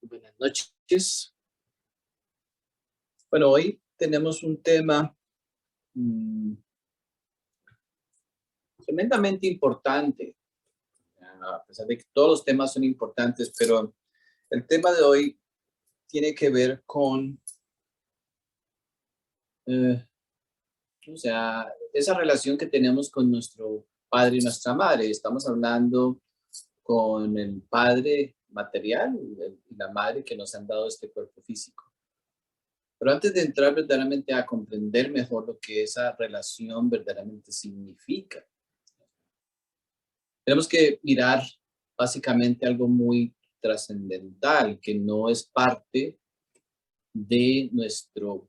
Buenas noches. Bueno, hoy tenemos un tema tremendamente importante, a pesar de que todos los temas son importantes, pero el tema de hoy tiene que ver con, esa relación que tenemos con nuestro padre y nuestra madre. Estamos hablando con el padre material y la madre que nos han dado este cuerpo físico. Pero antes de entrar verdaderamente a comprender mejor lo que esa relación verdaderamente significa, tenemos que mirar básicamente algo muy trascendental, que no es parte de nuestro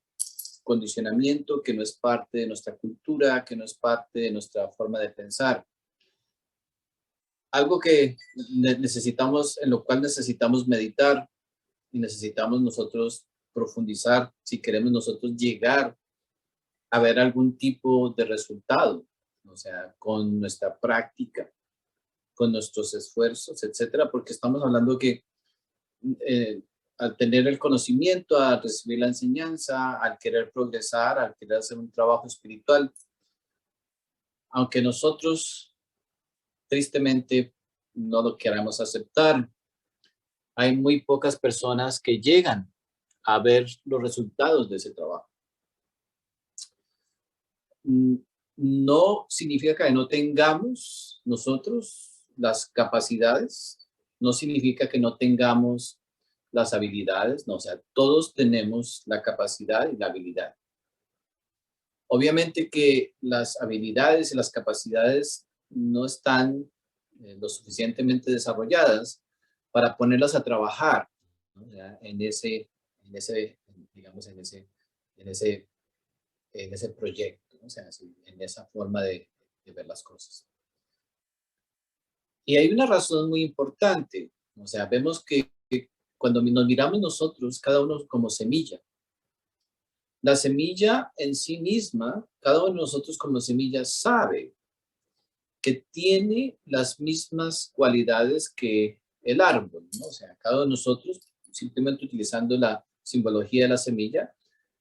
condicionamiento, que no es parte de nuestra cultura, que no es parte de nuestra forma de pensar. Algo que necesitamos, en lo cual necesitamos meditar y necesitamos nosotros profundizar si queremos nosotros llegar a ver algún tipo de resultado, o sea, con nuestra práctica, con nuestros esfuerzos, etcétera, porque estamos hablando que al tener el conocimiento, al recibir la enseñanza, al querer progresar, al querer hacer un trabajo espiritual, aunque nosotros tristemente no lo queramos aceptar, hay muy pocas personas que llegan a ver los resultados de ese trabajo. No significa que no tengamos nosotros las capacidades, no significa que no tengamos las habilidades, no, o sea, todos tenemos la capacidad y la habilidad. Obviamente que las habilidades y las capacidades no están lo suficientemente desarrollalladas para ponerlas a trabajar, ¿no? O sea, digamos, en ese proyecto, ¿no? O sea, en esa forma de ver las cosas. Y hay una razón muy importante, o sea, vemos que cuando nos miramos nosotros, cada uno como semilla, la semilla en sí misma, cada uno de nosotros como semilla sabe que tiene las mismas cualidades que el árbol, ¿no? O sea, cada uno de nosotros, simplemente utilizando la simbología de la semilla,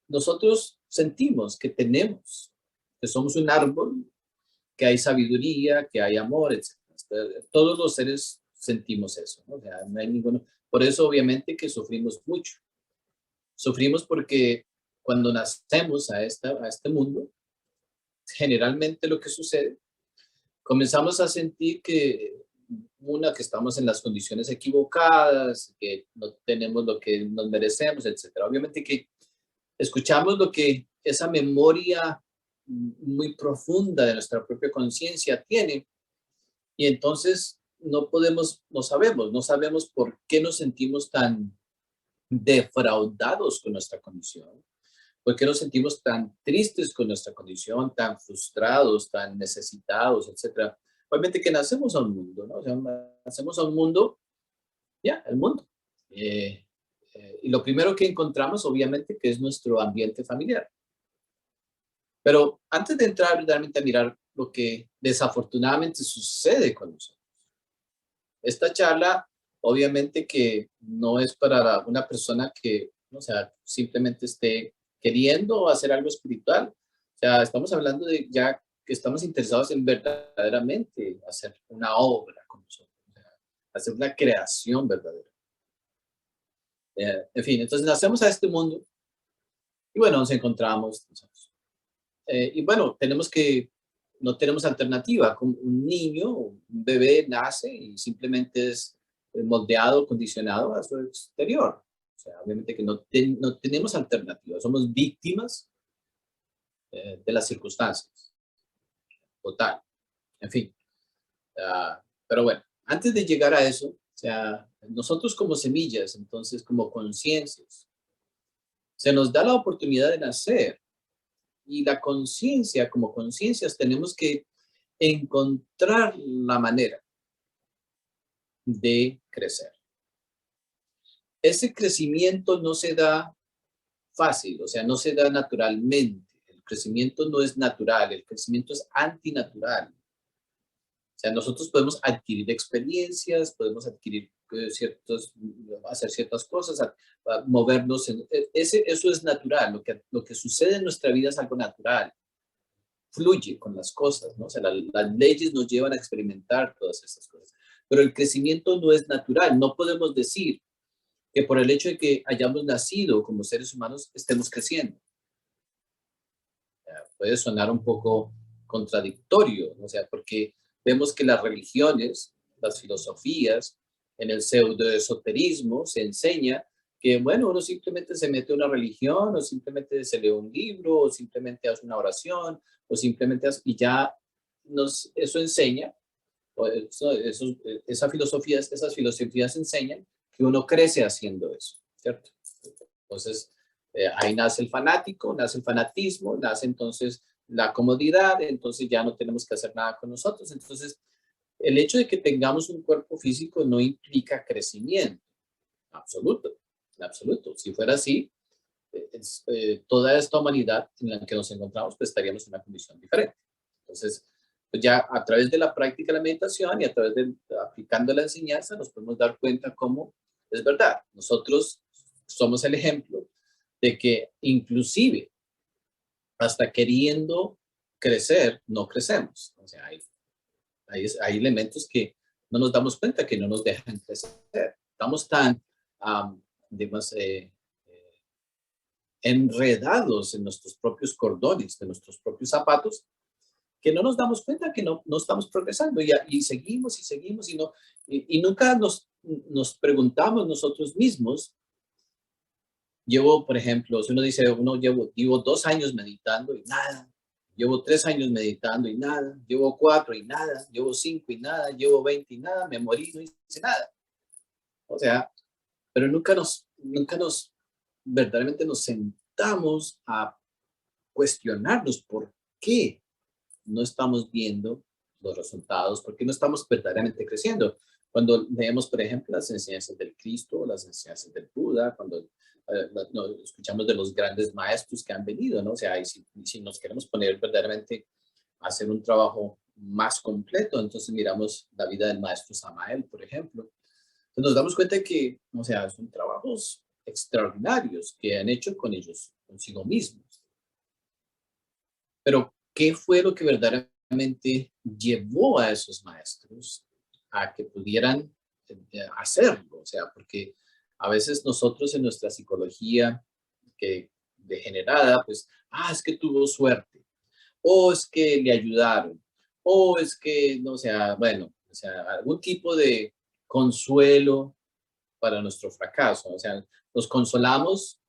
nosotros sentimos que tenemos, que somos un árbol, que hay sabiduría, que hay amor, etc. Todos los seres sentimos eso, ¿no? O sea, no hay ninguno. Por eso, obviamente, que sufrimos mucho. Sufrimos porque cuando nacemos a este mundo, generalmente lo que sucede, comenzamos a sentir que que estamos en las condiciones equivocadas, que no tenemos lo que nos merecemos, etcétera. Obviamente que escuchamos lo que esa memoria muy profunda de nuestra propia conciencia tiene y entonces no sabemos por qué nos sentimos tan defraudados con nuestra condición, por qué nos sentimos tan tristes con nuestra condición, tan frustrados, tan necesitados, etcétera. Obviamente que nacemos a un mundo, ¿no? O sea, nacemos a un mundo, ya, el mundo. Y lo primero que encontramos, obviamente, que es nuestro ambiente familiar. Pero antes de entrar realmente a mirar lo que desafortunadamente sucede con nosotros, esta charla, obviamente que no es para una persona que, o sea, simplemente esté queriendo hacer algo espiritual. O sea, estamos hablando de ya que estamos interesados en verdaderamente hacer una obra con nosotros, o sea, hacer una creación verdadera. En fin, entonces nacemos a este mundo y bueno, nos encontramos nosotros. Y bueno, no tenemos alternativa. Como un niño, un bebé nace y simplemente es moldeado, condicionado a su exterior. O sea, obviamente que no tenemos alternativa. Somos víctimas de las circunstancias. Total. En fin. Pero bueno, antes de llegar a eso, o sea, nosotros como semillas, entonces como conciencias, se nos da la oportunidad de nacer y la conciencia, como conciencias, tenemos que encontrar la manera de crecer. Ese crecimiento no se da fácil, o sea, no se da naturalmente. El crecimiento no es natural, el crecimiento es antinatural. sea, nosotros podemos adquirir experiencias, podemos adquirir hacer ciertas cosas, movernos. Eso es natural. Lo que sucede en nuestra vida es algo natural. Fluye con las cosas, ¿no? O sea, las leyes nos llevan a experimentar todas esas cosas. Pero el crecimiento no es natural. No podemos decir que por el hecho de que hayamos nacido como seres humanos estemos creciendo. Puede sonar un poco contradictorio, ¿no? O sea, porque vemos que las religiones, las filosofías, en el pseudoesoterismo se enseña que, bueno, uno simplemente se mete a una religión, o simplemente se lee un libro, o simplemente hace una oración, o simplemente hace, y ya eso enseña, esas filosofías enseñan que uno crece haciendo eso, ¿cierto? Entonces, ahí nace el fanático, nace el fanatismo, nace entonces la comodidad, entonces ya no tenemos que hacer nada con nosotros. Entonces, el hecho de que tengamos un cuerpo físico no implica crecimiento, absoluto, en absoluto. Si fuera así, toda esta humanidad en la que nos encontramos, pues estaríamos en una condición diferente. Entonces, pues ya a través de la práctica de la meditación y a través de aplicando la enseñanza, nos podemos dar cuenta cómo es verdad. Nosotros somos el ejemplo de que inclusive hasta queriendo crecer, no crecemos. O sea, hay elementos que no nos damos cuenta que no nos dejan crecer. Estamos tan, digamos, enredados en nuestros propios cordones, en nuestros propios zapatos, que no nos damos cuenta que no estamos progresando y seguimos y seguimos y nunca nos preguntamos nosotros mismos. Llevo, por ejemplo, si uno dice, llevo 2 años meditando y nada, llevo 3 años meditando y nada, llevo 4 y nada, llevo 5 y nada, llevo 20 y nada, me morí, no hice nada. O sea, pero nunca nos verdaderamente nos sentamos a cuestionarnos por qué no estamos viendo los resultados, por qué no estamos verdaderamente creciendo. Cuando leemos, por ejemplo, las enseñanzas del Cristo, las enseñanzas del Buda, cuando escuchamos de los grandes maestros que han venido, ¿no? O sea, si nos queremos poner verdaderamente a hacer un trabajo más completo, entonces miramos la vida del maestro Samael, por ejemplo. Entonces nos damos cuenta que, o sea, son trabajos extraordinarios que han hecho con ellos, consigo mismos. Pero, ¿qué fue lo que verdaderamente llevó a esos maestros a que pudieran hacerlo? O sea, porque a veces nosotros en nuestra psicología que degenerada, pues, es que tuvo suerte, o es que le ayudaron, o es que, no sea, bueno, o sea, algún tipo de consuelo para nuestro fracaso. O sea, nos consolamos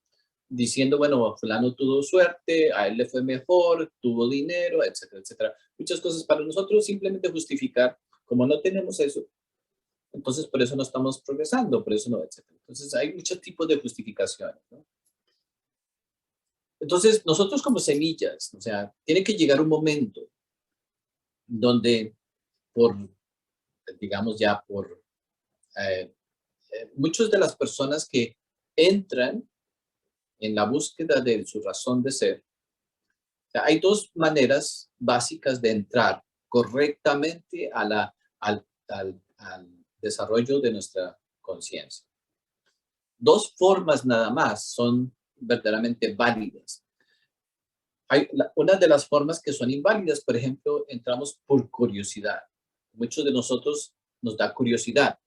diciendo, bueno, fulano tuvo suerte, a él le fue mejor, tuvo dinero, etcétera, etcétera. Muchas cosas para nosotros simplemente justificar, como no tenemos eso, entonces por eso no estamos progresando, por eso no, etcétera. Entonces hay muchos tipos de justificaciones, ¿no? Entonces nosotros como semillas, o sea, tiene que llegar un momento donde por, digamos ya por, eh, muchas de las personas que entran en la búsqueda de su razón de ser, sea, hay dos maneras básicas de entrar correctamente al desarrollo de nuestra conciencia. Dos formas nada más son verdaderamente válidas. Una de las formas que son inválidas, por ejemplo, entramos por curiosidad. Muchos de nosotros nos da curiosidad.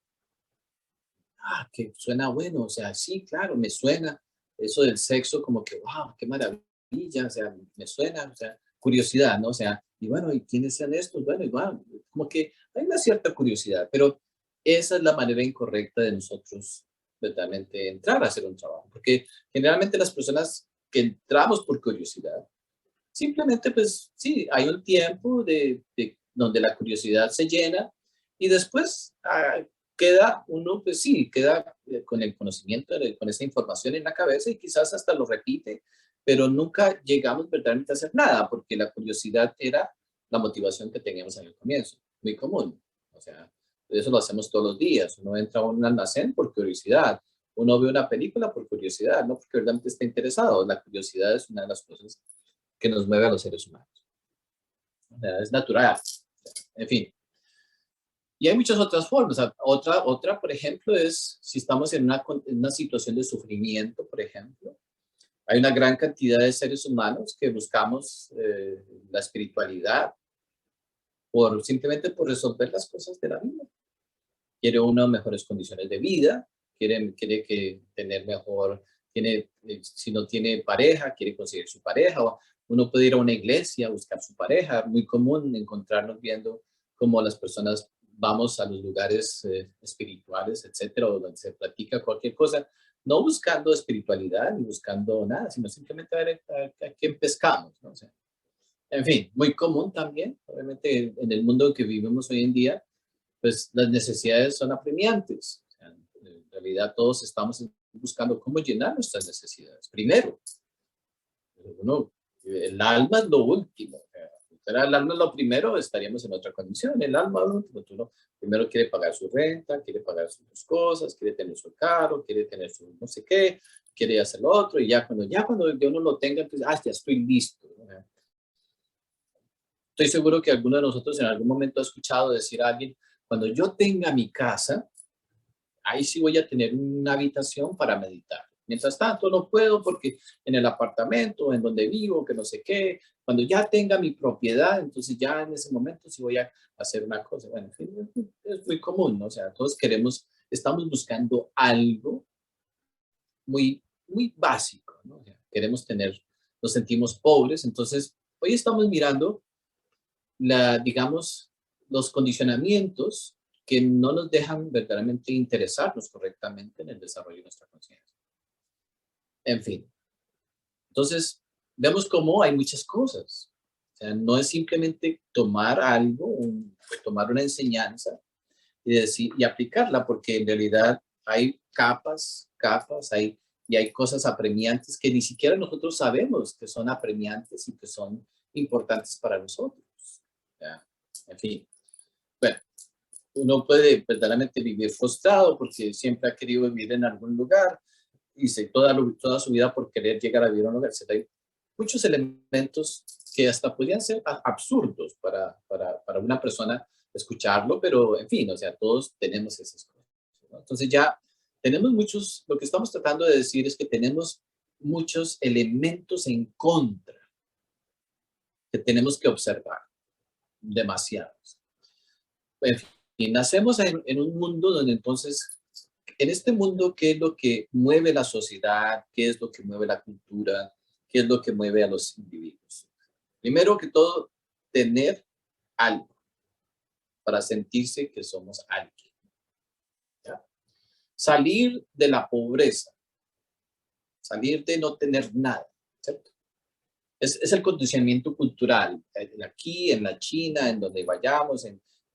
Que suena bueno, o sea, sí, claro, me suena eso del sexo como que, wow, qué maravilla, o sea, me suena, o sea, curiosidad, ¿no? O sea, y bueno, ¿y quiénes sean estos? Bueno, igual, como que hay una cierta curiosidad, pero esa es la manera incorrecta de nosotros verdaderamente entrar a hacer un trabajo, porque generalmente las personas que entramos por curiosidad, simplemente pues sí, hay un tiempo de donde la curiosidad se llena y después queda uno, pues sí, queda con el conocimiento, con esa información en la cabeza y quizás hasta lo repite, pero nunca llegamos verdaderamente a hacer nada porque la curiosidad era la motivación que teníamos en el comienzo, muy común. O sea, eso lo hacemos todos los días. Uno entra a un almacén por curiosidad, uno ve una película por curiosidad, no porque verdaderamente está interesado. La curiosidad es una de las cosas que nos mueve a los seres humanos. O sea, es natural. En fin. Y hay muchas otras formas. Otra, por ejemplo, es si estamos en una situación de sufrimiento, por ejemplo. Hay una gran cantidad de seres humanos que buscamos la espiritualidad simplemente por resolver las cosas de la vida. Quiere unas mejores condiciones de vida, quiere tener mejor, si no tiene pareja, quiere conseguir su pareja, o uno puede ir a una iglesia a buscar su pareja. Muy común encontrarnos viendo cómo las personas vamos a los lugares espirituales, etcétera, o donde se practica cualquier cosa, no buscando espiritualidad ni buscando nada, sino simplemente a quién pescamos, ¿no? O sea, en fin, muy común también, obviamente en el mundo en que vivimos hoy en día, pues las necesidades son apremiantes. O sea, en realidad todos estamos buscando cómo llenar nuestras necesidades. Primero, uno, el alma es lo último. O sea, si fuera el alma es lo primero, estaríamos en otra condición. El alma es lo último. Uno primero quiere pagar su renta, quiere pagar sus cosas, quiere tener su carro, quiere tener su no sé qué, quiere hacer lo otro, y ya cuando uno lo tenga, entonces, ya estoy listo, ¿no? Estoy seguro que alguno de nosotros en algún momento ha escuchado decir a alguien, cuando yo tenga mi casa, ahí sí voy a tener una habitación para meditar. Mientras tanto, no puedo porque en el apartamento, en donde vivo, que no sé qué, cuando ya tenga mi propiedad, entonces ya en ese momento sí voy a hacer una cosa. Bueno, en fin, es muy común, ¿no? O sea, todos estamos buscando algo muy básico, ¿no? O sea, nos sentimos pobres, entonces hoy estamos mirando digamos, los condicionamientos que no nos dejan verdaderamente interesarnos correctamente en el desarrollo de nuestra conciencia. En fin, entonces vemos cómo hay muchas cosas. O sea, no es simplemente tomar algo, tomar una enseñanza y aplicarla, porque en realidad hay capas, y hay cosas apremiantes que ni siquiera nosotros sabemos que son apremiantes y que son importantes para nosotros. ¿Ya? En fin, bueno, uno puede verdaderamente vivir frustrado porque siempre ha querido vivir en algún lugar y toda su vida por querer llegar a vivir en un lugar. Hay muchos elementos que hasta podrían ser absurdos para una persona escucharlo, pero en fin, o sea, todos tenemos esas cosas, ¿no? Entonces ya tenemos lo que estamos tratando de decir es que tenemos muchos elementos en contra que tenemos que observar, demasiados. En fin, nacemos en un mundo donde entonces, en este mundo, ¿qué es lo que mueve la sociedad? ¿Qué es lo que mueve la cultura? ¿Qué es lo que mueve a los individuos? Primero que todo, tener algo para sentirse que somos alguien, ¿ya? Salir de la pobreza, salir de no tener nada, ¿cierto? Es el condicionamiento cultural, aquí, en la China, en donde vayamos,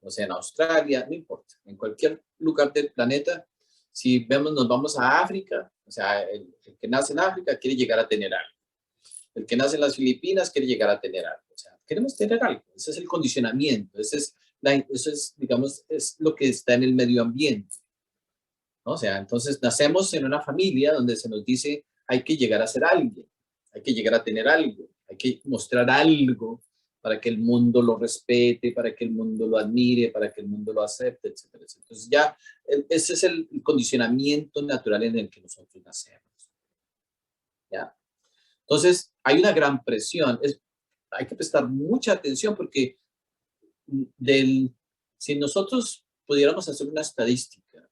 o sea, en Australia, no importa, en cualquier lugar del planeta, si vemos, nos vamos a África, o sea, el que nace en África quiere llegar a tener algo, el que nace en las Filipinas quiere llegar a tener algo, o sea, queremos tener algo, ese es el condicionamiento, eso es, digamos, es lo que está en el medio ambiente, ¿no? O sea, entonces nacemos en una familia donde se nos dice hay que llegar a ser alguien, hay que llegar a tener algo, hay que mostrar algo para que el mundo lo respete, para que el mundo lo admire, para que el mundo lo acepte, etcétera, etcétera. Entonces ya ese es el condicionamiento natural en el que nosotros nacemos, ¿ya? Entonces hay una gran presión, hay que prestar mucha atención porque del, si nosotros pudiéramos hacer una estadística,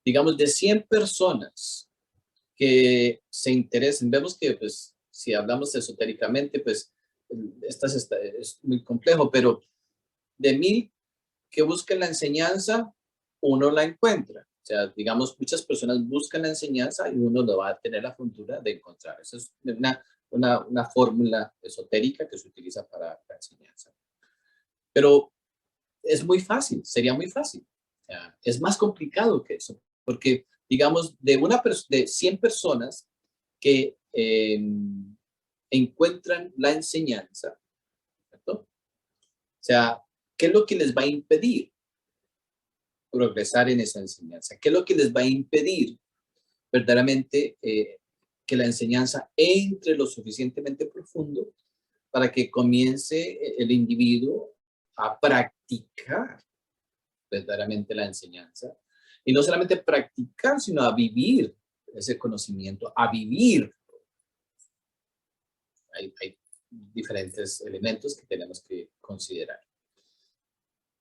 digamos, de 100 personas que se interesen. Vemos que, pues, si hablamos esotéricamente, pues, es muy complejo, pero de 1000 que busquen la enseñanza, uno la encuentra. O sea, digamos, muchas personas buscan la enseñanza y uno lo va a tener la fortuna de encontrar. Esa es una fórmula esotérica que se utiliza para la enseñanza. Pero es muy fácil, sería muy fácil. O sea, es más complicado que eso, porque, digamos, de 100 personas que encuentran la enseñanza, ¿cierto? O sea, ¿qué es lo que les va a impedir progresar en esa enseñanza? ¿Qué es lo que les va a impedir verdaderamente que la enseñanza entre lo suficientemente profundo para que comience el individuo a practicar? verdaderamente la enseñanza. Y no solamente practicar, sino a vivir ese conocimiento, a vivir. Hay diferentes elementos que tenemos que considerar.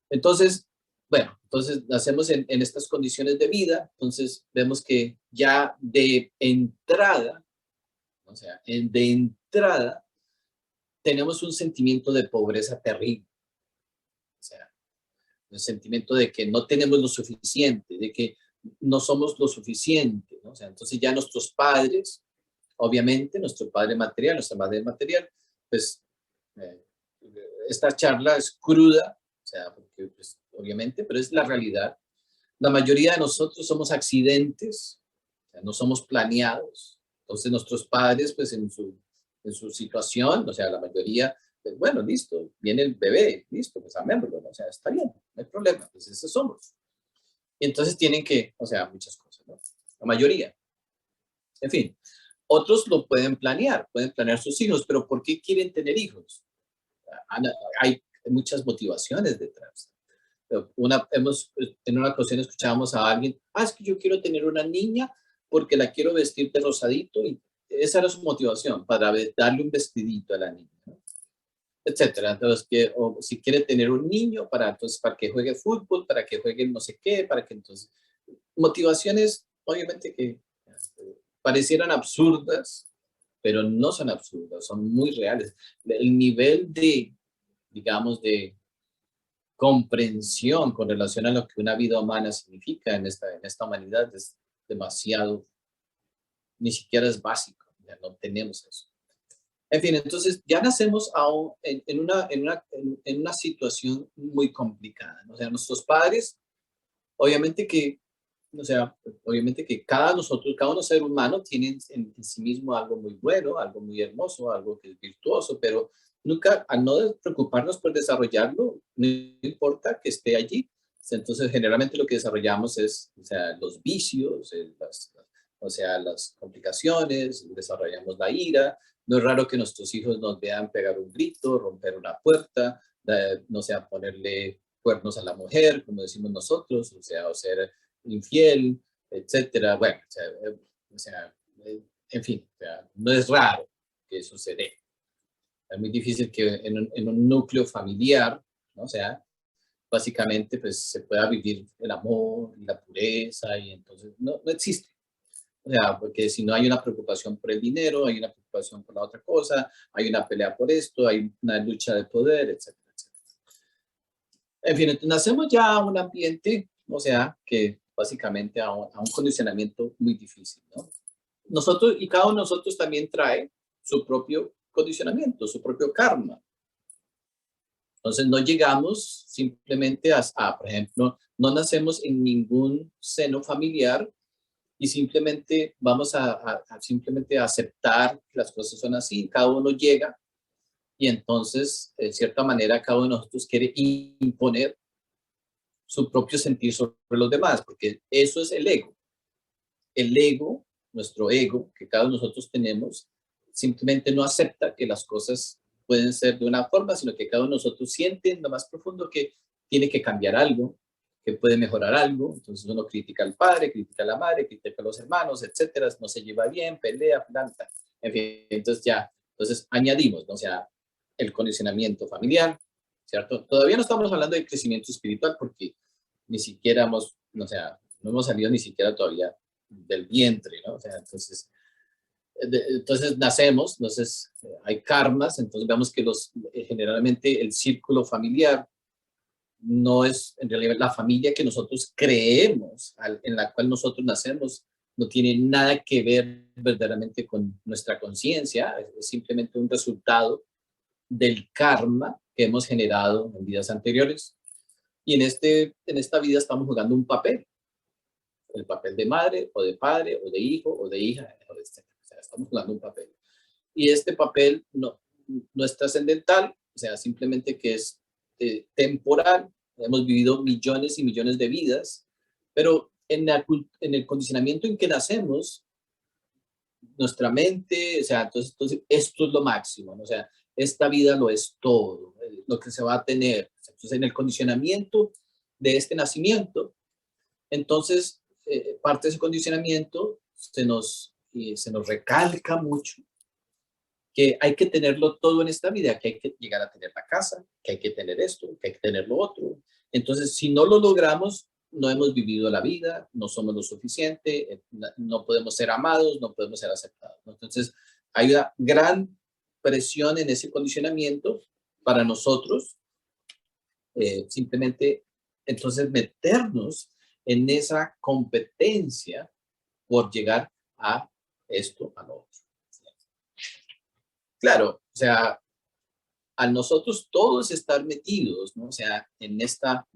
Entonces, bueno, entonces nacemos en estas condiciones de vida, entonces vemos que ya de entrada, o sea, de entrada, tenemos un sentimiento de pobreza terrible. O sea, el sentimiento de que no tenemos lo suficiente, de que no somos lo suficiente, ¿no? O sea, entonces ya nuestros padres, obviamente, nuestro padre material, nuestra madre material, pues eh, esta charla es cruda, o sea, porque pues, obviamente, pero es la realidad. La mayoría de nosotros somos accidentes, o sea, no somos planeados. Entonces nuestros padres, pues en su situación, o sea, la mayoría, pues, bueno, listo, viene el bebé, listo, pues amémoslo, o sea, está bien, no hay problema, pues esos somos. Y entonces tienen que, o sea, muchas cosas, ¿no? La mayoría. En fin, otros lo pueden planear sus hijos, pero ¿por qué quieren tener hijos? Hay muchas motivaciones detrás. En una ocasión escuchábamos a alguien, es que yo quiero tener una niña porque la quiero vestir de rosadito y esa era su motivación, para darle un vestidito a la niña, ¿no? Etcétera. Entonces, o si quiere tener un niño entonces, para que juegue fútbol, para que juegue no sé qué, para que entonces, motivaciones obviamente que parecieran absurdas, pero no son absurdas, son muy reales. El nivel de, digamos, de comprensión con relación a lo que una vida humana significa en esta humanidad es demasiado, ni siquiera es básico, ya no tenemos eso. En fin, entonces ya nacemos en una situación muy complicada, ¿no? O sea, nuestros padres, obviamente que, o sea, obviamente que cada uno ser humano tiene en sí mismo algo muy bueno, algo muy hermoso, algo que es virtuoso, pero nunca, al no preocuparnos por desarrollarlo, no importa que esté allí. Entonces, generalmente lo que desarrollamos es, o sea, los vicios, o sea, las complicaciones, desarrollamos la ira. No es raro que nuestros hijos nos vean pegar un grito, romper una puerta, no sea, ponerle cuernos a la mujer, como decimos nosotros, o ser infiel, etcétera. Bueno, o sea, en fin, o sea, no es raro que suceda. Es muy difícil que en un núcleo familiar, ¿no? O sea, básicamente pues se pueda vivir el amor y la pureza y entonces no existe. O sea, porque si no hay una preocupación por el dinero, hay una preocupación por la otra cosa, hay una pelea por esto, hay una lucha de poder, etcétera, etcétera. En fin, entonces nacemos ya a un ambiente, o sea, que básicamente a un condicionamiento muy difícil, ¿no? Nosotros, y cada uno de nosotros también trae su propio condicionamiento, su propio karma. Entonces no llegamos simplemente por ejemplo, no nacemos en ningún seno familiar y simplemente vamos simplemente aceptar que las cosas son así. Cada uno llega y entonces, de cierta manera, cada uno de nosotros quiere imponer su propio sentir sobre los demás, porque eso es el ego. El ego, nuestro ego, que cada uno de nosotros tenemos, simplemente no acepta que las cosas pueden ser de una forma, sino que cada uno de nosotros siente en lo más profundo que tiene que cambiar algo, que puede mejorar algo. Entonces uno critica al padre, critica a la madre, critica a los hermanos, etcétera, no se lleva bien, pelea, planta. En fin, entonces ya, entonces añadimos, ¿no? O sea, el condicionamiento familiar, ¿cierto? Todavía no estamos hablando de crecimiento espiritual porque ni siquiera o sea, no hemos salido ni siquiera todavía del vientre, ¿no? O sea, entonces nacemos, entonces hay karmas, entonces vemos que generalmente el círculo familiar no es en realidad la familia que nosotros creemos, en la cual nosotros nacemos, no tiene nada que ver verdaderamente con nuestra conciencia, es simplemente un resultado del karma que hemos generado en vidas anteriores. Y en esta vida estamos jugando un papel, el papel de madre o de padre o de hijo o de hija, etc. O sea, estamos jugando un papel. Y este papel no es trascendental, o sea, simplemente que es temporal. Hemos vivido millones y millones de vidas, pero en el condicionamiento en que nacemos, nuestra mente, o sea, entonces esto es lo máximo, ¿no? O sea, esta vida lo es todo, lo que se va a tener. Entonces, en el condicionamiento de este nacimiento, entonces parte de ese condicionamiento se nos recalca mucho que hay que tenerlo todo en esta vida, que hay que llegar a tener la casa, que hay que tener esto, que hay que tener lo otro. Entonces, si no lo logramos, no hemos vivido la vida, no somos lo suficiente, no podemos ser amados, no podemos ser aceptados, ¿no? Entonces, hay una gran presión en ese condicionamiento para nosotros, simplemente, entonces, meternos en esa competencia por llegar a esto, a lo otro. Claro, o sea, a nosotros todos estar metidos, ¿no? O sea, en esta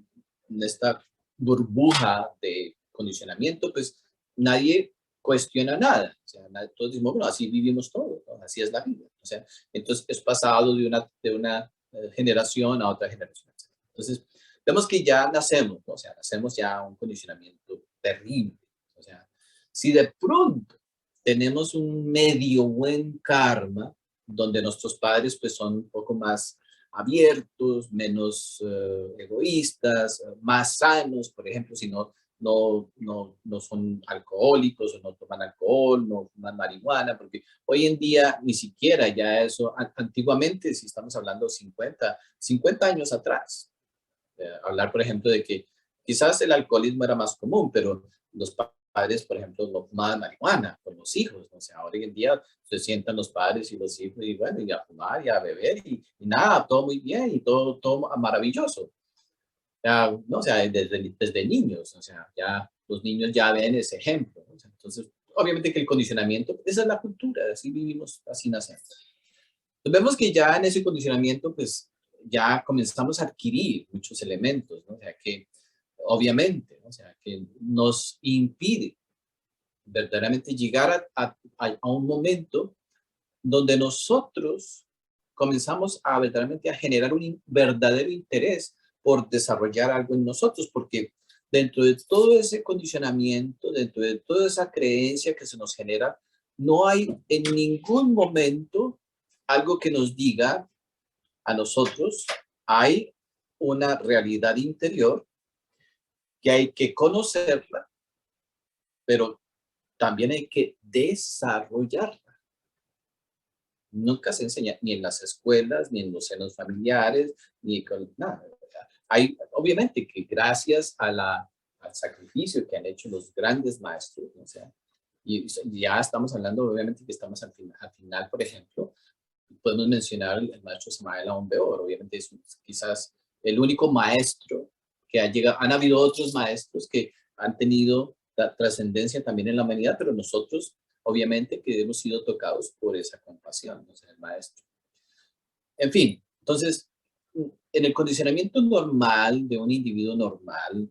burbuja de condicionamiento, pues nadie cuestiona nada. O sea, todos decimos, bueno, así vivimos todos, ¿no? Así es la vida. O sea, entonces es pasado de una generación a otra generación. Entonces, vemos que ya nacemos, ¿no? O sea, nacemos ya un condicionamiento terrible. O sea, si de pronto tenemos un medio buen karma, donde nuestros padres pues son un poco más abiertos, menos egoístas, más sanos, por ejemplo, si no son alcohólicos o no toman alcohol, no fuman marihuana, porque hoy en día ni siquiera ya eso, antiguamente, si estamos hablando 50 años atrás, hablar, por ejemplo, de que quizás el alcoholismo era más común, pero los padres, por ejemplo, no fumaban marihuana con los hijos. O sea, ahora en día se sientan los padres y los hijos y bueno, y a fumar y a beber y nada, todo muy bien y todo maravilloso. Ya, ¿no? O sea, desde niños, o sea, ya los niños ya ven ese ejemplo, ¿no? O sea, entonces, obviamente que el condicionamiento, esa es la cultura, así vivimos, así nacemos. Entonces, vemos que ya en ese condicionamiento, pues ya comenzamos a adquirir muchos elementos, ¿no? O sea, que obviamente, ¿no? O sea, que nos impide verdaderamente llegar a un momento donde nosotros comenzamos a verdaderamente a generar un verdadero interés por desarrollar algo en nosotros, porque dentro de todo ese condicionamiento, dentro de toda esa creencia que se nos genera, no hay en ningún momento algo que nos diga a nosotros, hay una realidad interior que hay que conocerla, pero también hay que desarrollarla. Nunca se enseña ni en las escuelas, ni en los senos familiares, ni con nada. Hay, obviamente que gracias al sacrificio que han hecho los grandes maestros, ¿no? O sea, y ya estamos hablando, obviamente que estamos al final, por ejemplo, podemos mencionar el maestro Samael Aun Weor. Obviamente es quizás el único maestro que ha llegado. Han habido otros maestros que han tenido trascendencia también en la humanidad, pero nosotros, obviamente, que hemos sido tocados por esa compasión, ¿no? O sea, el maestro. En fin, entonces, en el condicionamiento normal de un individuo normal,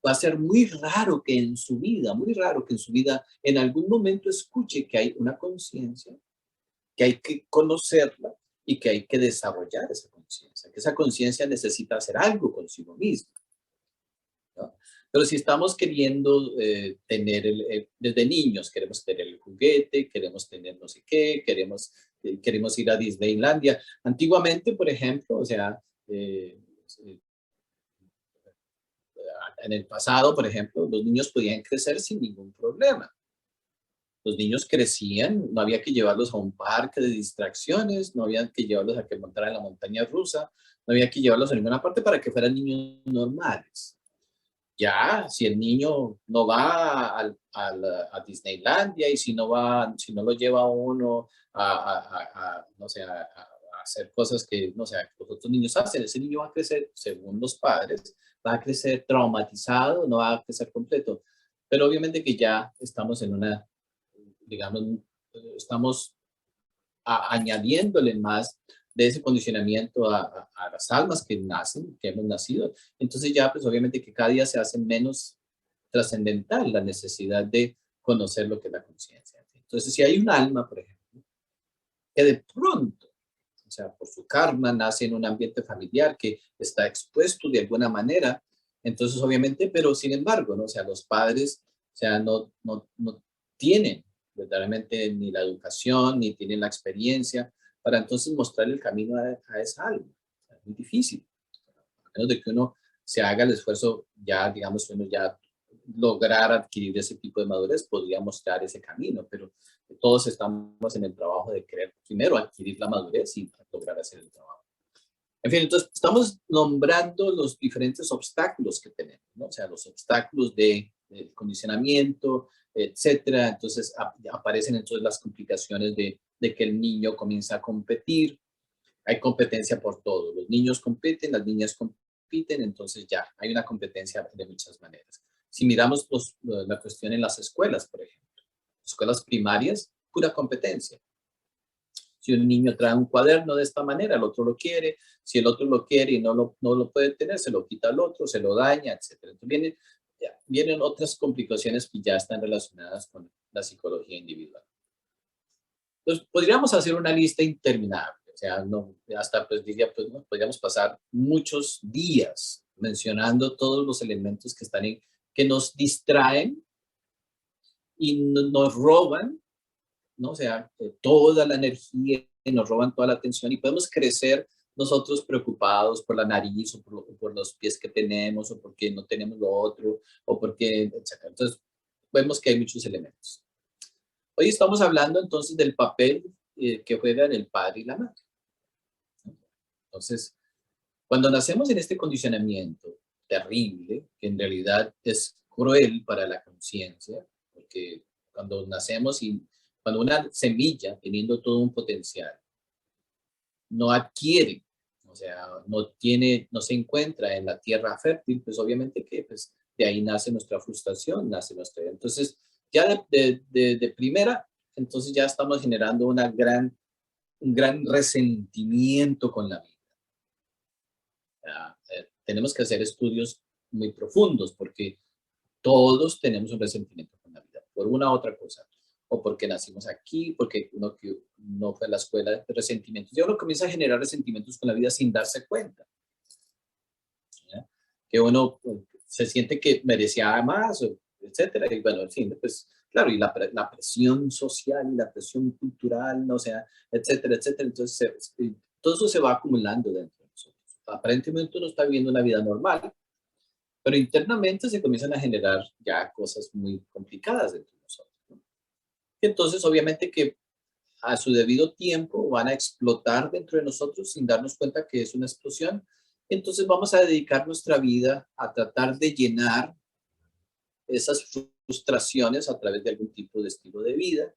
va a ser muy raro que en su vida, muy raro que en su vida, en algún momento escuche que hay una conciencia, que hay que conocerla y que hay que desarrollar esa conciencia, que esa conciencia necesita hacer algo consigo misma, ¿no? Pero si estamos queriendo tener, desde niños, queremos tener el juguete, queremos tener no sé qué, queremos ir a Disneylandia. Antiguamente, por ejemplo, o sea, eh, en el pasado, por ejemplo, los niños podían crecer sin ningún problema. Los niños crecían, no había que llevarlos a un parque de distracciones, no había que llevarlos a que montaran en la montaña rusa, no había que llevarlos a ninguna parte para que fueran niños normales. Ya, si el niño no va a Disneylandia y si no lo lleva uno no sé, a hacer cosas que, no sé, los otros niños hacen, ese niño va a crecer, según los padres, va a crecer traumatizado, no va a crecer completo. Pero obviamente que ya estamos en una, digamos, estamos añadiéndole más de ese condicionamiento a las almas que nacen, que hemos nacido. Entonces ya, pues obviamente que cada día se hace menos trascendental la necesidad de conocer lo que es la conciencia. Entonces, si hay un alma, por ejemplo, que de pronto, o sea, por su karma, nace en un ambiente familiar que está expuesto de alguna manera, entonces obviamente, pero sin embargo, ¿no? O sea, los padres, o sea, no tienen verdaderamente ni la educación, ni tienen la experiencia para entonces mostrar el camino a esa alma. O sea, es muy difícil, a menos de que uno se haga el esfuerzo, ya digamos, uno ya lograr adquirir ese tipo de madurez, podría mostrar ese camino, pero todos estamos en el trabajo de querer primero adquirir la madurez y lograr hacer el trabajo. En fin, entonces estamos nombrando los diferentes obstáculos que tenemos, ¿no? O sea, los obstáculos de condicionamiento, etcétera. Entonces aparecen entonces las complicaciones de que el niño comienza a competir. Hay competencia por todo. Los niños compiten, las niñas compiten, entonces ya hay una competencia de muchas maneras. Si miramos la cuestión en las escuelas, por ejemplo, escuelas primarias, pura competencia. Si un niño trae un cuaderno de esta manera, el otro lo quiere. Si el otro lo quiere y no lo puede tener, se lo quita al otro, se lo daña, etc. Entonces vienen otras complicaciones que ya están relacionadas con la psicología individual. Entonces, podríamos hacer una lista interminable. O sea, no, hasta pues diría, pues no, podríamos pasar muchos días mencionando todos los elementos que están que nos distraen y nos roban, ¿no? O sea, toda la energía, nos roban toda la atención y podemos crecer nosotros preocupados por la nariz o por los pies que tenemos o porque no tenemos lo otro o porque, etc. Entonces, vemos que hay muchos elementos. Hoy estamos hablando entonces del papel que juegan el padre y la madre. Entonces, cuando nacemos en este condicionamiento terrible, que en realidad es cruel para la conciencia, porque cuando nacemos y cuando una semilla, teniendo todo un potencial, no adquiere, o sea, no se encuentra en la tierra fértil, pues obviamente que pues, de ahí nace nuestra frustración, nace nuestra... Entonces, ya de primera, entonces ya estamos generando un gran resentimiento con la vida. Tenemos que hacer estudios muy profundos porque todos tenemos un resentimiento con la vida, por una u otra cosa. O porque nacimos aquí, porque uno que no fue a la escuela de resentimientos. Y uno comienza a generar resentimientos con la vida sin darse cuenta. ¿Ya? Que uno se siente que merecía más, etcétera. Y bueno, en fin, pues claro, y la presión social y la presión cultural, ¿no? O sea, etcétera, etcétera. Entonces, todo eso se va acumulando dentro de nosotros. Aparentemente uno está viviendo una vida normal, pero internamente se comienzan a generar ya cosas muy complicadas dentro de nosotros, ¿no? Entonces, obviamente que a su debido tiempo van a explotar dentro de nosotros sin darnos cuenta que es una explosión. Entonces vamos a dedicar nuestra vida a tratar de llenar esas frustraciones a través de algún tipo de estilo de vida.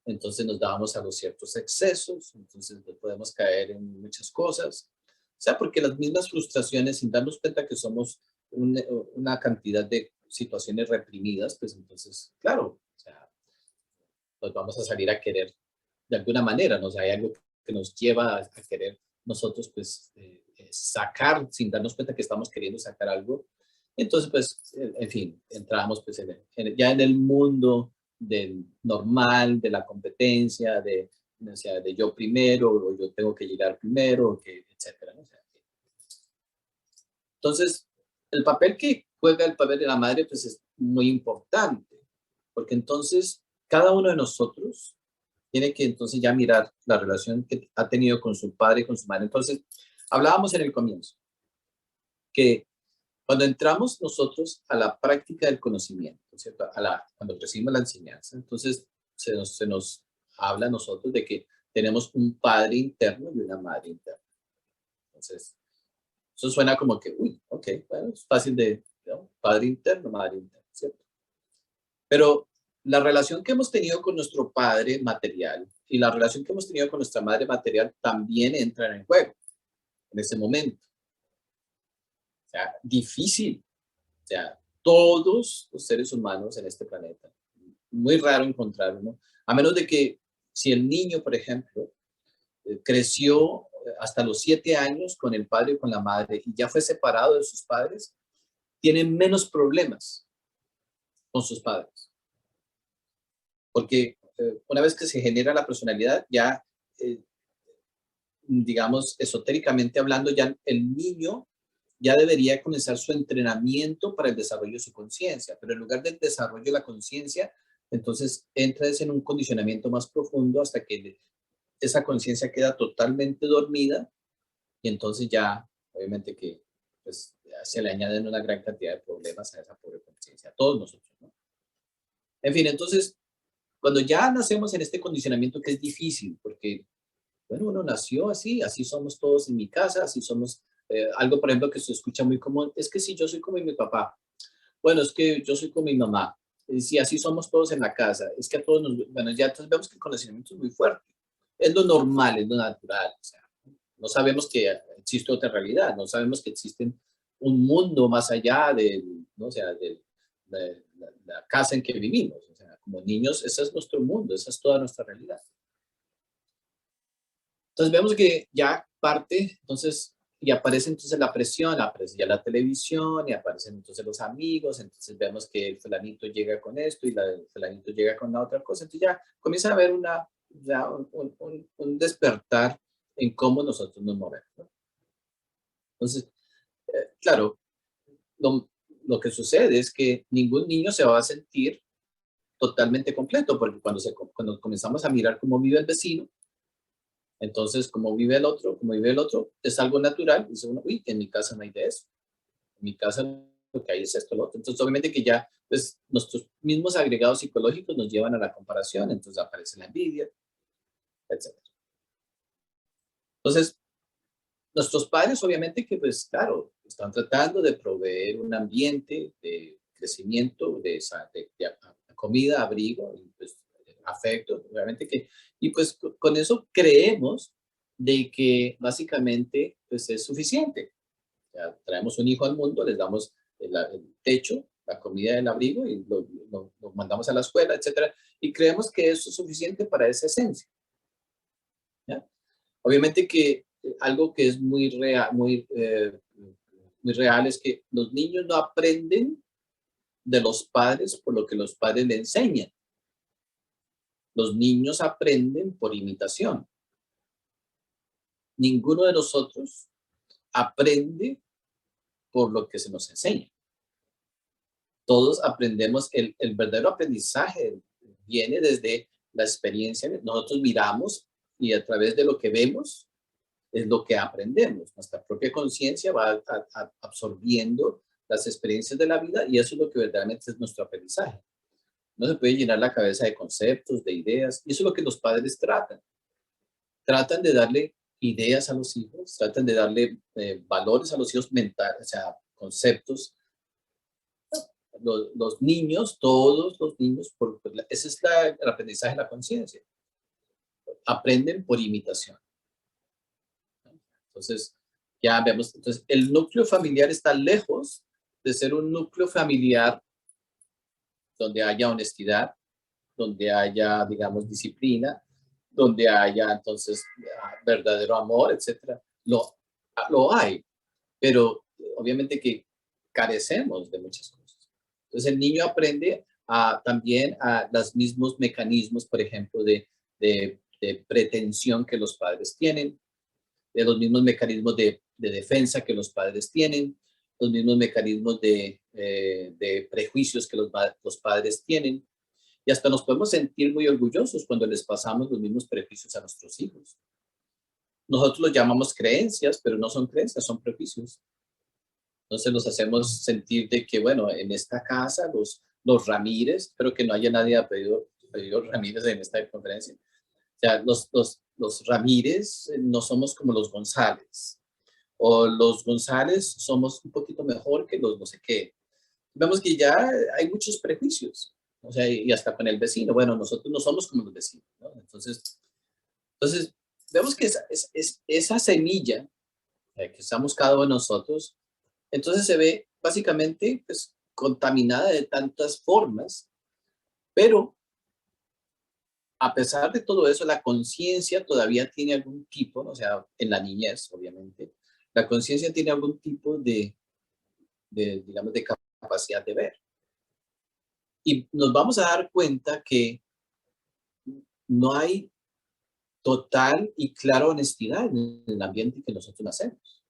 Entonces nos damos a los ciertos excesos, entonces podemos caer en muchas cosas. O sea, porque las mismas frustraciones, sin darnos cuenta que somos una cantidad de situaciones reprimidas, pues entonces, claro, o sea, pues vamos a salir a querer de alguna manera, ¿no? O sea, hay algo que nos lleva a querer nosotros, pues, sacar, sin darnos cuenta que estamos queriendo sacar algo. Entonces, pues, en fin, entramos pues ya en el mundo del normal, de la competencia, o sea, de yo primero, o yo tengo que llegar primero, o que, etcétera, ¿no? O sea, entonces, el papel que juega el papel de la madre, pues, es muy importante, porque entonces cada uno de nosotros tiene que entonces ya mirar la relación que ha tenido con su padre y con su madre. Entonces, hablábamos en el comienzo que cuando entramos nosotros a la práctica del conocimiento, ¿cierto? Cuando recibimos la enseñanza, entonces se nos habla a nosotros de que tenemos un padre interno y una madre interna. Entonces, eso suena como que, uy, ok, bueno, es fácil ¿no? Padre interno, madre interna, ¿cierto? Pero la relación que hemos tenido con nuestro padre material y la relación que hemos tenido con nuestra madre material también entran en juego en ese momento. O sea, difícil. O sea, todos los seres humanos en este planeta, muy raro encontrar uno, a menos de que si el niño, por ejemplo, creció hasta los 7 años con el padre o con la madre y ya fue separado de sus padres, tiene menos problemas con sus padres. Porque una vez que se genera la personalidad, ya, digamos, esotéricamente hablando, ya el niño ya debería comenzar su entrenamiento para el desarrollo de su conciencia, pero en lugar del desarrollo de la conciencia, entonces entra en un condicionamiento más profundo hasta que esa conciencia queda totalmente dormida y entonces ya, obviamente que pues se le añaden una gran cantidad de problemas a esa pobre conciencia, a todos nosotros, ¿no? En fin, entonces, cuando ya nacemos en este condicionamiento que es difícil, porque, bueno, uno nació así, así somos todos en mi casa, así somos, algo, por ejemplo, que se escucha muy común, es que si yo soy como mi papá, bueno, es que yo soy como mi mamá, si así somos todos en la casa, es que a todos nos, bueno, ya entonces vemos que el condicionamiento es muy fuerte, es lo normal, es lo natural, o sea, no sabemos que existe otra realidad, no sabemos que existe un mundo más allá del, ¿no? O sea, de la casa en que vivimos. O sea, como niños, ese es nuestro mundo, esa es toda nuestra realidad. Entonces vemos que ya parte, entonces, y aparece entonces la presión, aparece ya la televisión, y aparecen entonces los amigos, entonces vemos que el fulanito llega con esto y el fulanito llega con la otra cosa, entonces ya comienza a haber ya un despertar en cómo nosotros nos movemos, ¿no? Entonces, claro, lo que sucede es que ningún niño se va a sentir totalmente completo, porque cuando comenzamos a mirar cómo vive el vecino, entonces cómo vive el otro, es algo natural, dice uno, uy, en mi casa no hay de eso, en mi casa lo que hay es esto, lo otro. Entonces, obviamente que ya, pues, nuestros mismos agregados psicológicos nos llevan a la comparación, entonces aparece la envidia, etcétera. Entonces, nuestros padres, obviamente que, pues, claro, están tratando de proveer un ambiente de crecimiento, de comida, abrigo, y, pues, afecto, obviamente que, y pues con eso creemos de que básicamente, pues, es suficiente. O sea, traemos un hijo al mundo, les damos el techo, la comida, el abrigo, y lo mandamos a la escuela, etcétera, y creemos que eso es suficiente para esa esencia, ¿ya? Obviamente que algo que es muy real es que los niños no aprenden de los padres por lo que los padres le enseñan. Los niños aprenden por imitación. Ninguno de nosotros aprende por lo que se nos enseña. Todos aprendemos, el verdadero aprendizaje viene desde la experiencia. Nosotros miramos y a través de lo que vemos es lo que aprendemos. Nuestra propia conciencia va absorbiendo las experiencias de la vida y eso es lo que verdaderamente es nuestro aprendizaje. No se puede llenar la cabeza de conceptos, de ideas, y eso es lo que los padres tratan. Tratan de darle ideas a los hijos, tratan de darle valores a los hijos mentales, o sea, conceptos. Los niños, todos los niños, ese es el aprendizaje de la conciencia. Aprenden por imitación. Entonces, ya vemos, entonces el núcleo familiar está lejos de ser un núcleo familiar donde haya honestidad, donde haya, digamos, disciplina, donde haya entonces verdadero amor, etcétera. Lo hay, pero obviamente que carecemos de muchas cosas. Entonces el niño aprende también a los mismos mecanismos, por ejemplo, de pretensión que los padres tienen, de los mismos mecanismos de defensa que los padres tienen, los mismos mecanismos de prejuicios que los padres tienen. Y hasta nos podemos sentir muy orgullosos cuando les pasamos los mismos prejuicios a nuestros hijos. Nosotros los llamamos creencias, pero no son creencias, son prejuicios. Entonces los hacemos sentir de que, bueno, en esta casa, los Ramírez, espero que no haya nadie apellido Ramírez en esta conferencia. O sea, los Ramírez no somos como los González. O los González somos un poquito mejor que los no sé qué. Vemos que ya hay muchos prejuicios. O sea, y hasta con el vecino. Bueno, nosotros no somos como los vecinos, ¿no? Entonces vemos que esa semilla que estamos cada uno de nosotros, entonces se ve básicamente pues, contaminada de tantas formas, pero a pesar de todo eso, la conciencia todavía tiene algún tipo, ¿no? O sea, en la niñez, obviamente, la conciencia tiene algún tipo digamos, de capacidad de ver. Y nos vamos a dar cuenta que no hay total y clara honestidad en el ambiente en que nosotros nacemos.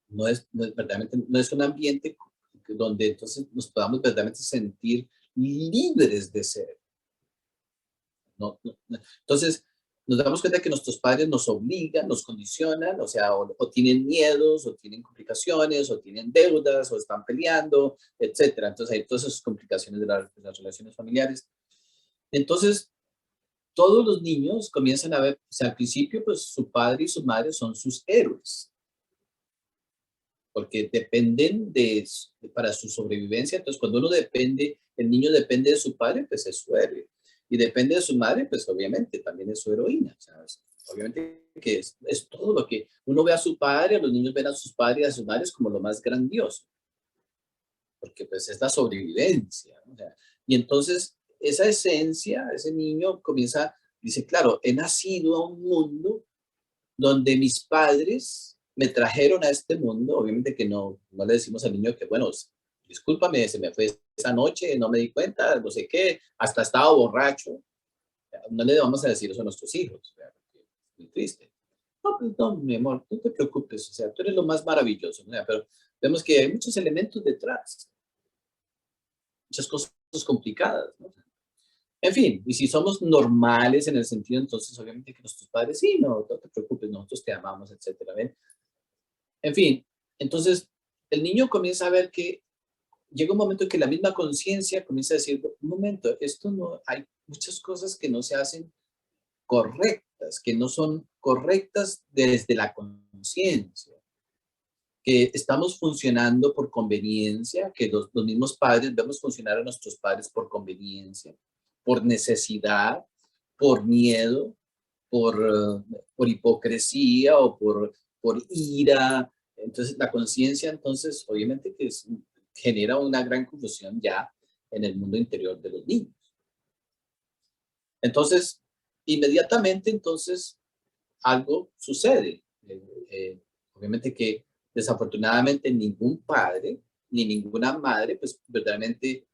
No es un ambiente donde entonces nos podamos verdaderamente sentir libres de ser. No. Entonces, nos damos cuenta que nuestros padres nos obligan, nos condicionan, o sea, o tienen miedos, o tienen complicaciones, o tienen deudas, o están peleando, etcétera. Entonces hay todas esas complicaciones de las relaciones familiares. Entonces, todos los niños comienzan a ver, o sea, al principio, pues su padre y su madre son sus héroes, porque dependen para su sobrevivencia. Entonces, cuando uno depende, el niño depende de su padre, pues es su héroe. Y depende de su madre, pues obviamente también es su heroína. O sea, obviamente que es todo lo que uno ve a su padre, los niños ven a sus padres y a sus madres como lo más grandioso, porque pues es la sobrevivencia, ¿no? O sea, y entonces esa esencia, ese niño comienza, dice, claro, he nacido a un mundo donde mis padres me trajeron a este mundo. Obviamente que no le decimos al niño que, bueno, discúlpame, se me fue esa noche, no me di cuenta, no sé qué, hasta estaba borracho. No le vamos a decir eso a nuestros hijos, ¿verdad? Porque es muy triste. No, pues no, mi amor, no te preocupes, o sea, tú eres lo más maravilloso, ¿no? Pero vemos que hay muchos elementos detrás, muchas cosas complicadas, ¿no? En fin, y si somos normales en el sentido, entonces obviamente que nuestros padres, sí, no te preocupes, nosotros te amamos, etcétera. ¿Ven? En fin, entonces el niño comienza a ver que llega un momento en que la misma conciencia comienza a decir, un momento, esto no, hay muchas cosas que no se hacen correctas, que no son correctas desde la conciencia, que estamos funcionando por conveniencia, que los mismos padres vemos funcionar a nuestros padres por conveniencia, por necesidad, por miedo, por hipocresía o por ira. Entonces, la conciencia, entonces, obviamente que genera una gran confusión ya en el mundo interior de los niños. Entonces, inmediatamente, entonces, algo sucede. Obviamente que desafortunadamente ningún padre ni ninguna madre, pues verdaderamente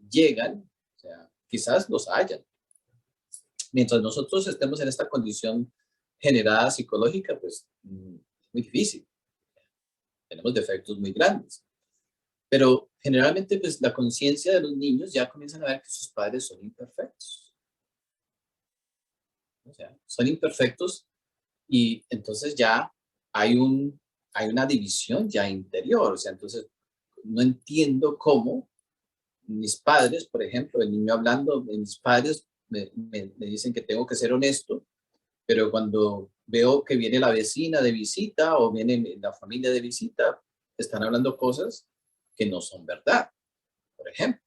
llegan, o sea, quizás los hayan. Mientras nosotros estemos en esta condición generada psicológica, pues es muy difícil. Tenemos defectos muy grandes. Pero generalmente, pues la conciencia de los niños ya comienzan a ver que sus padres son imperfectos. O sea, son imperfectos y entonces ya hay, hay una división ya interior. O sea, entonces no entiendo cómo mis padres, por ejemplo, el niño hablando, mis padres me dicen que tengo que ser honesto, pero cuando veo que viene la vecina de visita o viene la familia de visita, están hablando cosas que no son verdad, por ejemplo.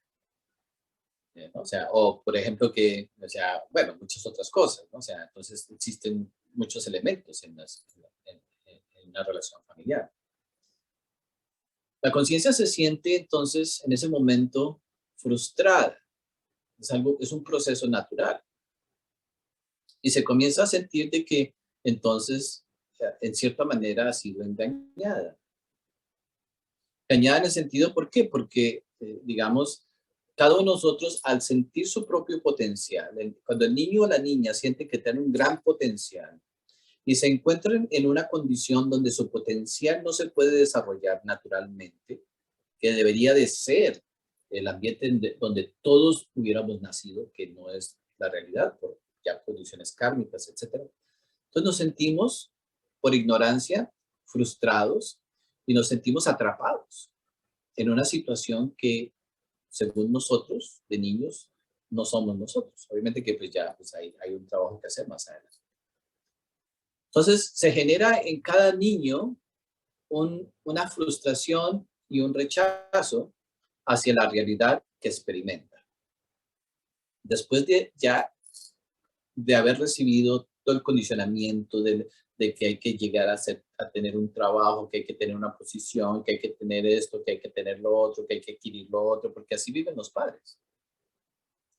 ¿No? O sea, o por ejemplo que, o sea, bueno, muchas otras cosas, ¿no? O sea, entonces existen muchos elementos en una relación familiar. La conciencia se siente entonces en ese momento frustrada. Es algo, es un proceso natural. Y se comienza a sentir de que entonces, en cierta manera, ha sido engañada. Engañada en el sentido, ¿por qué? Porque, digamos, cada uno de nosotros, al sentir su propio potencial, cuando el niño o la niña siente que tiene un gran potencial y se encuentran en una condición donde su potencial no se puede desarrollar naturalmente, que debería de ser el ambiente donde todos hubiéramos nacido, que no es la realidad por ya condiciones kármicas, etcétera. Entonces nos sentimos, por ignorancia, frustrados y nos sentimos atrapados en una situación que, según nosotros, de niños, no somos nosotros. Obviamente que pues ya pues hay un trabajo que hacer más adelante. Entonces se genera en cada niño una frustración y un rechazo hacia la realidad que experimenta. Después de ya de haber recibido todo el condicionamiento de que hay que llegar a tener un trabajo, que hay que tener una posición, que hay que tener esto, que hay que tener lo otro, que hay que adquirir lo otro, porque así viven los padres.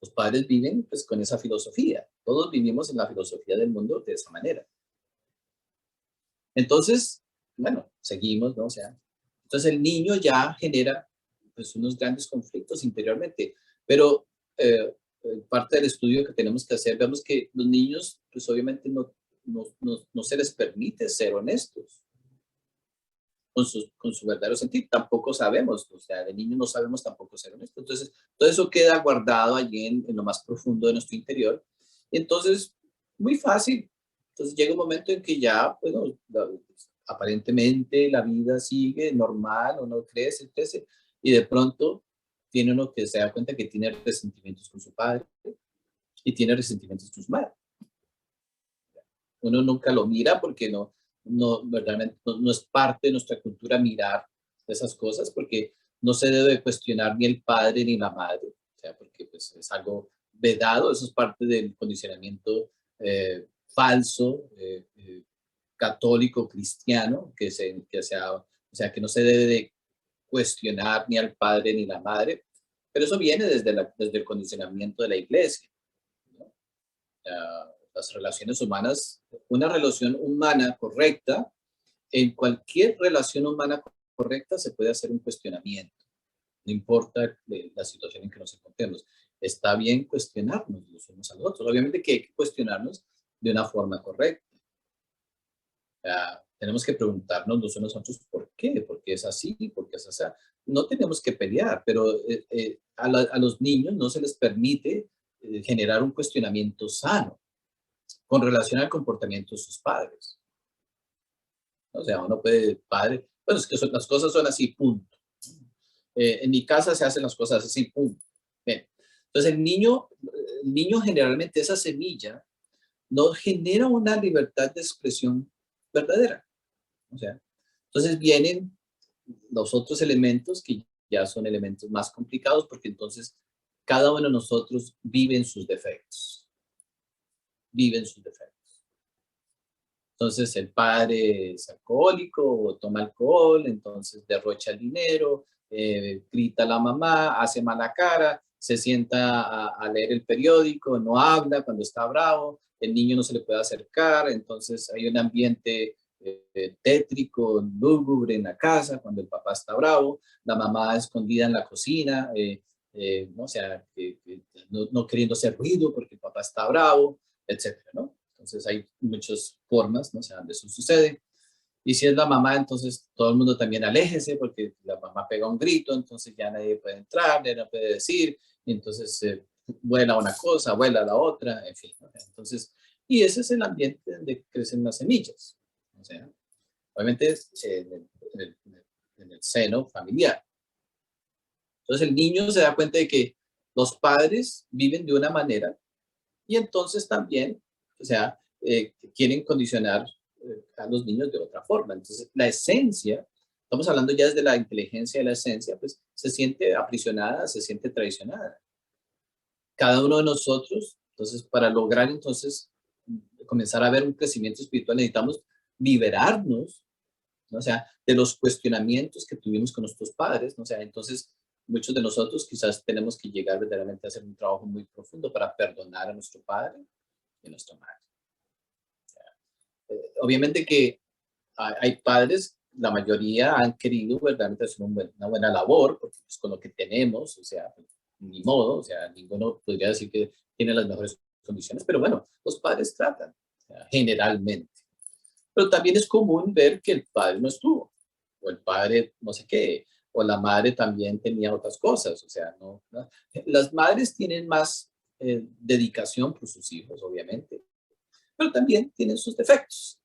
Los padres viven pues con esa filosofía. Todos vivimos en la filosofía del mundo de esa manera. Entonces, bueno, seguimos, ¿no? O sea, entonces el niño ya genera pues unos grandes conflictos interiormente, pero parte del estudio que tenemos que hacer, vemos que los niños pues obviamente no se les permite ser honestos con su verdadero sentido, tampoco sabemos, o sea, de niños no sabemos tampoco ser honestos, entonces todo eso queda guardado allí en lo más profundo de nuestro interior, y entonces muy fácil. Entonces llega un momento en que ya, bueno, aparentemente la vida sigue normal, uno crece, crece, y de pronto tiene uno que se da cuenta que tiene resentimientos con su padre y tiene resentimientos con su madre. Uno nunca lo mira porque verdaderamente no es parte de nuestra cultura mirar esas cosas, porque no se debe cuestionar ni el padre ni la madre, o sea, porque pues, es algo vedado, eso es parte del condicionamiento falso, católico, cristiano, o sea, que no se debe de cuestionar ni al padre ni la madre, pero eso viene desde el condicionamiento de la iglesia, ¿no? Las relaciones humanas, una relación humana correcta, en cualquier relación humana correcta se puede hacer un cuestionamiento, no importa la situación en que nos encontremos. Está bien cuestionarnos los unos a los otros. Obviamente que hay que cuestionarnos de una forma correcta. Tenemos que preguntarnos los unos a los otros por qué es así, por qué es así. No tenemos que pelear, pero a los niños no se les permite generar un cuestionamiento sano con relación al comportamiento de sus padres. O sea, uno puede, padre, bueno, es que las cosas son así, punto. En mi casa se hacen las cosas así, punto. Bien. Entonces el niño generalmente esa semilla no genera una libertad de expresión verdadera. O sea, entonces vienen los otros elementos que ya son elementos más complicados porque entonces cada uno de nosotros vive en sus defectos. Vive en sus defectos. Entonces el padre es alcohólico o toma alcohol, entonces derrocha el dinero, grita a la mamá, hace mala cara, se sienta a leer el periódico, no habla cuando está bravo, el niño no se le puede acercar, entonces hay un ambiente tétrico, lúgubre en la casa cuando el papá está bravo, la mamá escondida en la cocina, ¿no? O sea, no queriendo hacer ruido porque el papá está bravo, etcétera, ¿no? Entonces hay muchas formas, ¿no? O sea, donde eso sucede. Y si es la mamá, entonces todo el mundo también aléjese porque la mamá pega un grito, entonces ya nadie puede entrar, nadie puede decir, y entonces vuela una cosa, vuela la otra, en fin, ¿no? Entonces, y ese es el ambiente donde crecen las semillas. O sea, obviamente en el seno familiar. Entonces el niño se da cuenta de que los padres viven de una manera y entonces también, o sea, quieren condicionar a los niños de otra forma. Entonces, la esencia, estamos hablando ya desde la inteligencia de la esencia, pues se siente aprisionada, se siente traicionada. Cada uno de nosotros, entonces, para lograr entonces comenzar a ver un crecimiento espiritual, necesitamos liberarnos, ¿no? O sea, de los cuestionamientos que tuvimos con nuestros padres, ¿no? O sea, entonces, muchos de nosotros quizás tenemos que llegar verdaderamente a hacer un trabajo muy profundo para perdonar a nuestro padre y a nuestra madre. Obviamente que hay padres, la mayoría han querido verdaderamente hacer una buena labor, porque pues, con lo que tenemos, o sea, ni modo, o sea, ninguno podría decir que tiene las mejores condiciones, pero bueno, los padres tratan, o sea, generalmente. Pero también es común ver que el padre no estuvo, o el padre no sé qué, o la madre también tenía otras cosas, o sea, no. Las madres tienen más dedicación por sus hijos, obviamente, pero también tienen sus defectos.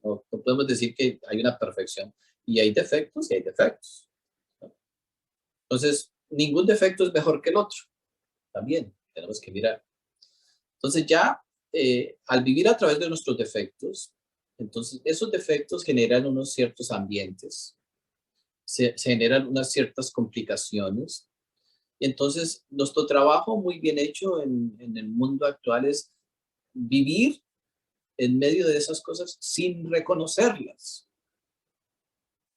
No podemos decir que hay una perfección y hay defectos y hay defectos, ¿no? Entonces, ningún defecto es mejor que el otro. También tenemos que mirar. Entonces, ya al vivir a través de nuestros defectos, entonces esos defectos generan unos ciertos ambientes, se generan unas ciertas complicaciones. Y entonces, nuestro trabajo muy bien hecho en el mundo actual es vivir en medio de esas cosas sin reconocerlas.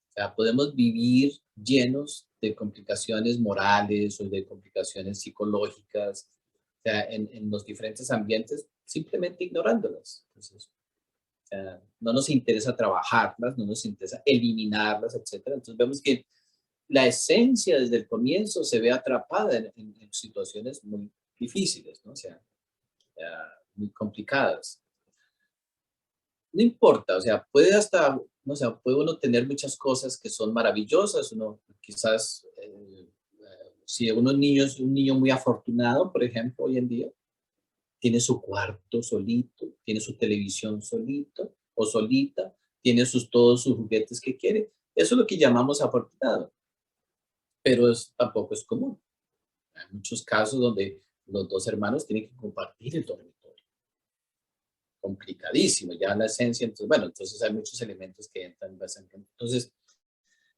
O sea, podemos vivir llenos de complicaciones morales o de complicaciones psicológicas, o sea, en los diferentes ambientes, simplemente ignorándolas. Entonces, o sea, no nos interesa trabajarlas, no nos interesa eliminarlas, etcétera. Entonces vemos que la esencia desde el comienzo se ve atrapada en situaciones muy difíciles, ¿no? O sea, muy complicadas. No importa, o sea, puede hasta, no sé, puede uno tener muchas cosas que son maravillosas, uno quizás, si uno niño es un niño muy afortunado, por ejemplo, hoy en día, tiene su cuarto solito, tiene su televisión solito o solita, tiene todos sus juguetes que quiere. Eso es lo que llamamos afortunado, pero tampoco es común. Hay muchos casos donde los dos hermanos tienen que compartir el dormitorio. Complicadísimo, ya la esencia, entonces, bueno, entonces hay muchos elementos que entran bastante. Entonces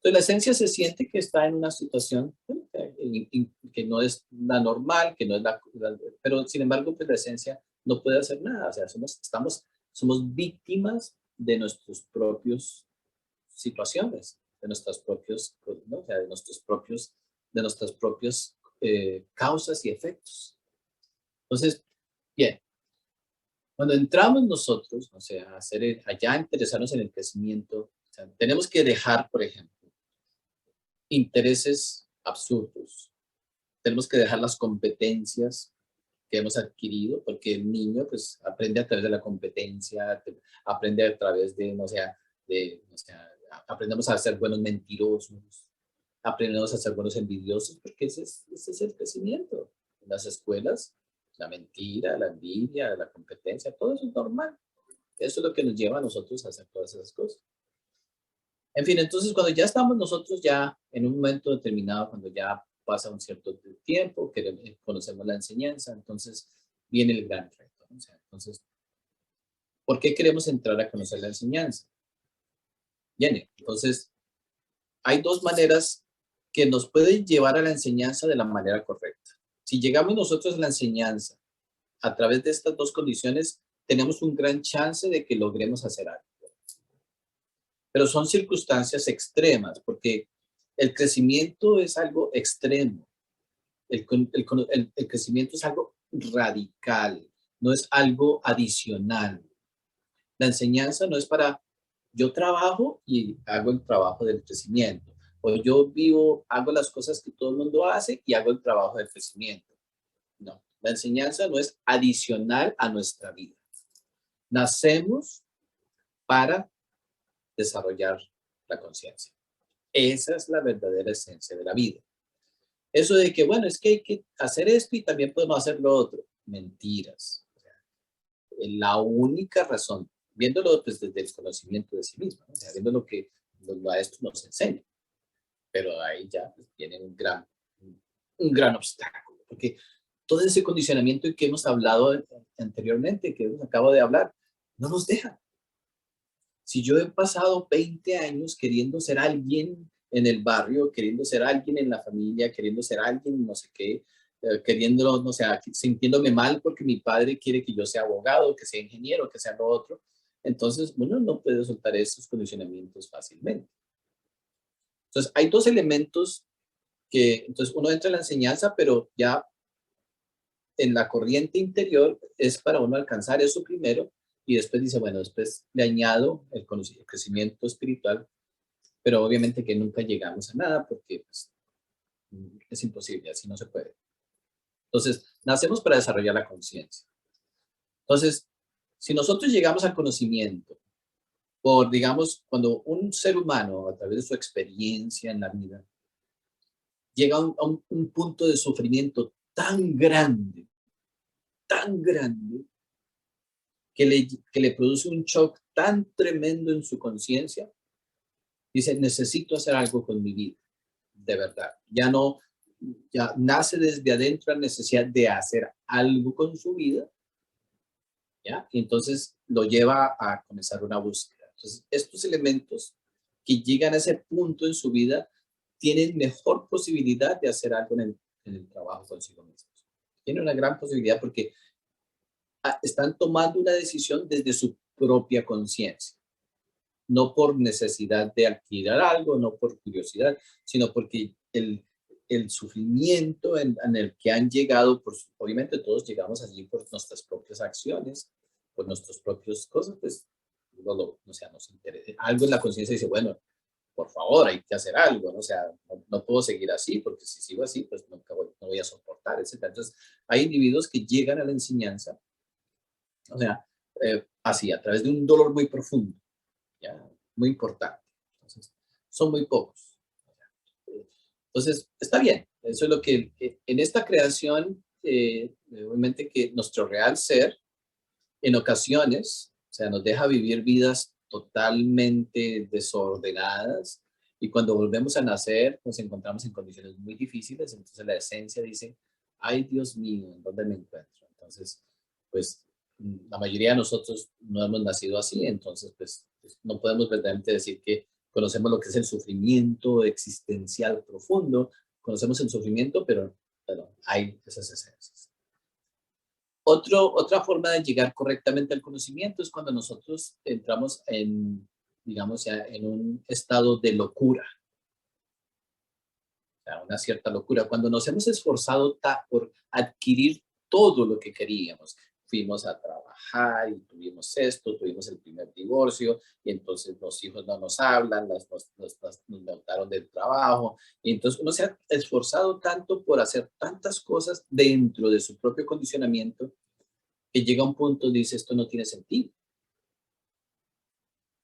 la esencia se siente que está en una situación, bueno, que no es la normal, que no es pero sin embargo, pues la esencia no puede hacer nada. O sea, somos víctimas de nuestros propios situaciones, de nuestros propios, ¿no? O sea, de nuestras propias causas y efectos. Entonces, bien, cuando entramos nosotros, o sea, allá interesarnos en el crecimiento, o sea, tenemos que dejar, por ejemplo, intereses absurdos. Tenemos que dejar las competencias que hemos adquirido, porque el niño pues aprende a través de la competencia, aprende a través de, aprendemos a ser buenos mentirosos, aprendemos a ser buenos envidiosos, porque ese es el crecimiento. En las escuelas, la mentira, la envidia, la competencia, todo eso es normal. Eso es lo que nos lleva a nosotros a hacer todas esas cosas. En fin, entonces cuando ya estamos nosotros ya en un momento determinado, cuando ya pasa un cierto tiempo, que conocemos la enseñanza, entonces viene el gran reto, ¿no? O sea, entonces, ¿por qué queremos entrar a conocer la enseñanza? Viene, entonces, hay dos maneras que nos pueden llevar a la enseñanza de la manera correcta. Si llegamos nosotros a la enseñanza a través de estas dos condiciones, tenemos un gran chance de que logremos hacer algo. Pero son circunstancias extremas, porque el crecimiento es algo extremo. El crecimiento es algo radical, no es algo adicional. La enseñanza no es para yo trabajo y hago el trabajo del crecimiento, o yo vivo, hago las cosas que todo el mundo hace y hago el trabajo del crecimiento. No, la enseñanza no es adicional a nuestra vida. Nacemos para desarrollar la conciencia. Esa es la verdadera esencia de la vida. Eso de que, bueno, es que hay que hacer esto y también podemos hacer lo otro. Mentiras. O sea, la única razón, viéndolo pues, desde el conocimiento de sí mismo, ¿no? O sea, viendo lo que los maestros nos enseñan. Pero ahí ya pues, viene un gran obstáculo, porque todo ese condicionamiento que hemos hablado anteriormente, que acabo de hablar, no nos deja. Si yo he pasado 20 años queriendo ser alguien en el barrio, queriendo ser alguien en la familia, queriendo ser alguien no sé qué, queriendo, no sé, sintiéndome mal porque mi padre quiere que yo sea abogado, que sea ingeniero, que sea lo otro, entonces uno no puede soltar esos condicionamientos fácilmente. Entonces hay dos elementos que, entonces uno entra en la enseñanza, pero ya en la corriente interior es para uno alcanzar eso primero y después dice, bueno, después le añado el crecimiento espiritual, pero obviamente que nunca llegamos a nada porque pues, es imposible, así no se puede. Entonces, nacemos para desarrollar la conciencia. Entonces, si nosotros llegamos al conocimiento, por, digamos, cuando un ser humano, a través de su experiencia en la vida, llega a un punto de sufrimiento tan grande, que le produce un shock tan tremendo en su conciencia, dice, necesito hacer algo con mi vida, de verdad. Ya nace desde adentro la necesidad de hacer algo con su vida, ¿ya? Y entonces lo lleva a comenzar una búsqueda. Entonces, estos elementos que llegan a ese punto en su vida tienen mejor posibilidad de hacer algo en el trabajo consigo mismos. Tienen una gran posibilidad porque están tomando una decisión desde su propia conciencia, no por necesidad de adquirir algo, no por curiosidad, sino porque el sufrimiento en el que han llegado, obviamente todos llegamos allí por nuestras propias acciones, por nuestras propias cosas, pues o sea, nos interesa. Algo en la conciencia dice, bueno, por favor, hay que hacer algo, ¿no? O sea, no puedo seguir así, porque si sigo así, pues nunca no voy a soportar, etc. Entonces, hay individuos que llegan a la enseñanza, o sea, así, a través de un dolor muy profundo, ¿ya? Muy importante. Entonces, son muy pocos. Entonces, está bien. Eso es lo que en esta creación obviamente que nuestro real ser, en ocasiones, o sea, nos deja vivir vidas totalmente desordenadas y cuando volvemos a nacer nos encontramos en condiciones muy difíciles, entonces la esencia dice, ay Dios mío, ¿en dónde me encuentro? Entonces, pues la mayoría de nosotros no hemos nacido así, entonces pues no podemos verdaderamente decir que conocemos lo que es el sufrimiento existencial profundo, conocemos el sufrimiento, pero hay esas esencias. Otra forma de llegar correctamente al conocimiento es cuando nosotros entramos en, digamos, ya en un estado de locura, o sea, una cierta locura. Cuando nos hemos esforzado por adquirir todo lo que queríamos, fuimos a trabajar y tuvimos esto, tuvimos el primer divorcio y entonces los hijos no nos hablan, nos botaron del trabajo y entonces uno se ha esforzado tanto por hacer tantas cosas dentro de su propio condicionamiento que llega un punto y dice, esto no tiene sentido.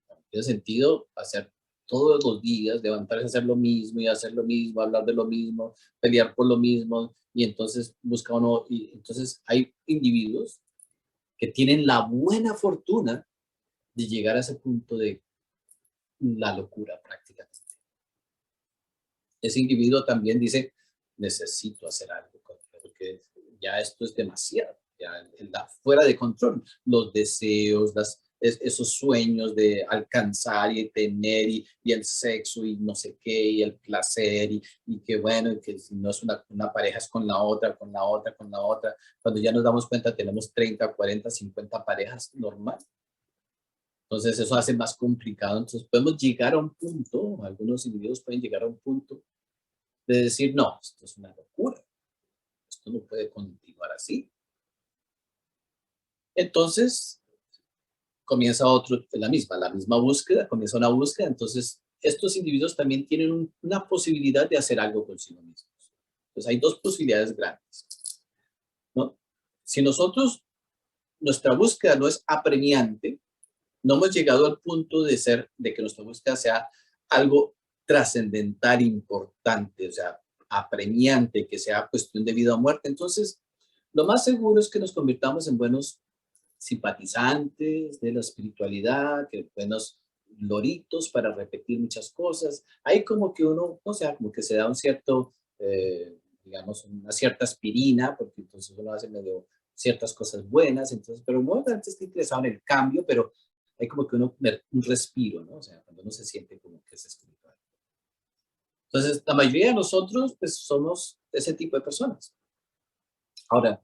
No tiene sentido hacer todos los días, levantarse a hacer lo mismo y hacer lo mismo, hablar de lo mismo, pelear por lo mismo, y entonces busca uno, y entonces hay individuos que tienen la buena fortuna de llegar a ese punto de la locura prácticamente. Ese individuo también dice, necesito hacer algo, porque ya esto es demasiado, ya está fuera de control. Los deseos, esos sueños de alcanzar y tener y el sexo y no sé qué, y el placer y que bueno, y que si no es una pareja es con la otra, con la otra, con la otra. Cuando ya nos damos cuenta tenemos 30, 40, 50 parejas normal. Entonces eso hace más complicado. Entonces podemos llegar a un punto, algunos individuos pueden llegar a un punto de decir, no, esto es una locura, esto no puede continuar así. Entonces comienza la misma búsqueda, comienza una búsqueda, entonces estos individuos también tienen una posibilidad de hacer algo consigo mismos. Entonces hay dos posibilidades grandes, ¿no? Si nosotros, nuestra búsqueda no es apremiante, no hemos llegado al punto de que nuestra búsqueda sea algo trascendental, importante, o sea, apremiante, que sea cuestión de vida o muerte. Entonces, lo más seguro es que nos convirtamos en buenos simpatizantes de la espiritualidad, que buenos loritos para repetir muchas cosas. Hay como que uno, o sea, como que se da un cierto, digamos, una cierta aspirina, porque entonces uno hace medio ciertas cosas buenas, entonces, pero no realmente está interesado en el cambio, pero hay como que un respiro, ¿no? O sea, cuando uno se siente como que es espiritual. Entonces, la mayoría de nosotros, pues, somos ese tipo de personas. Ahora,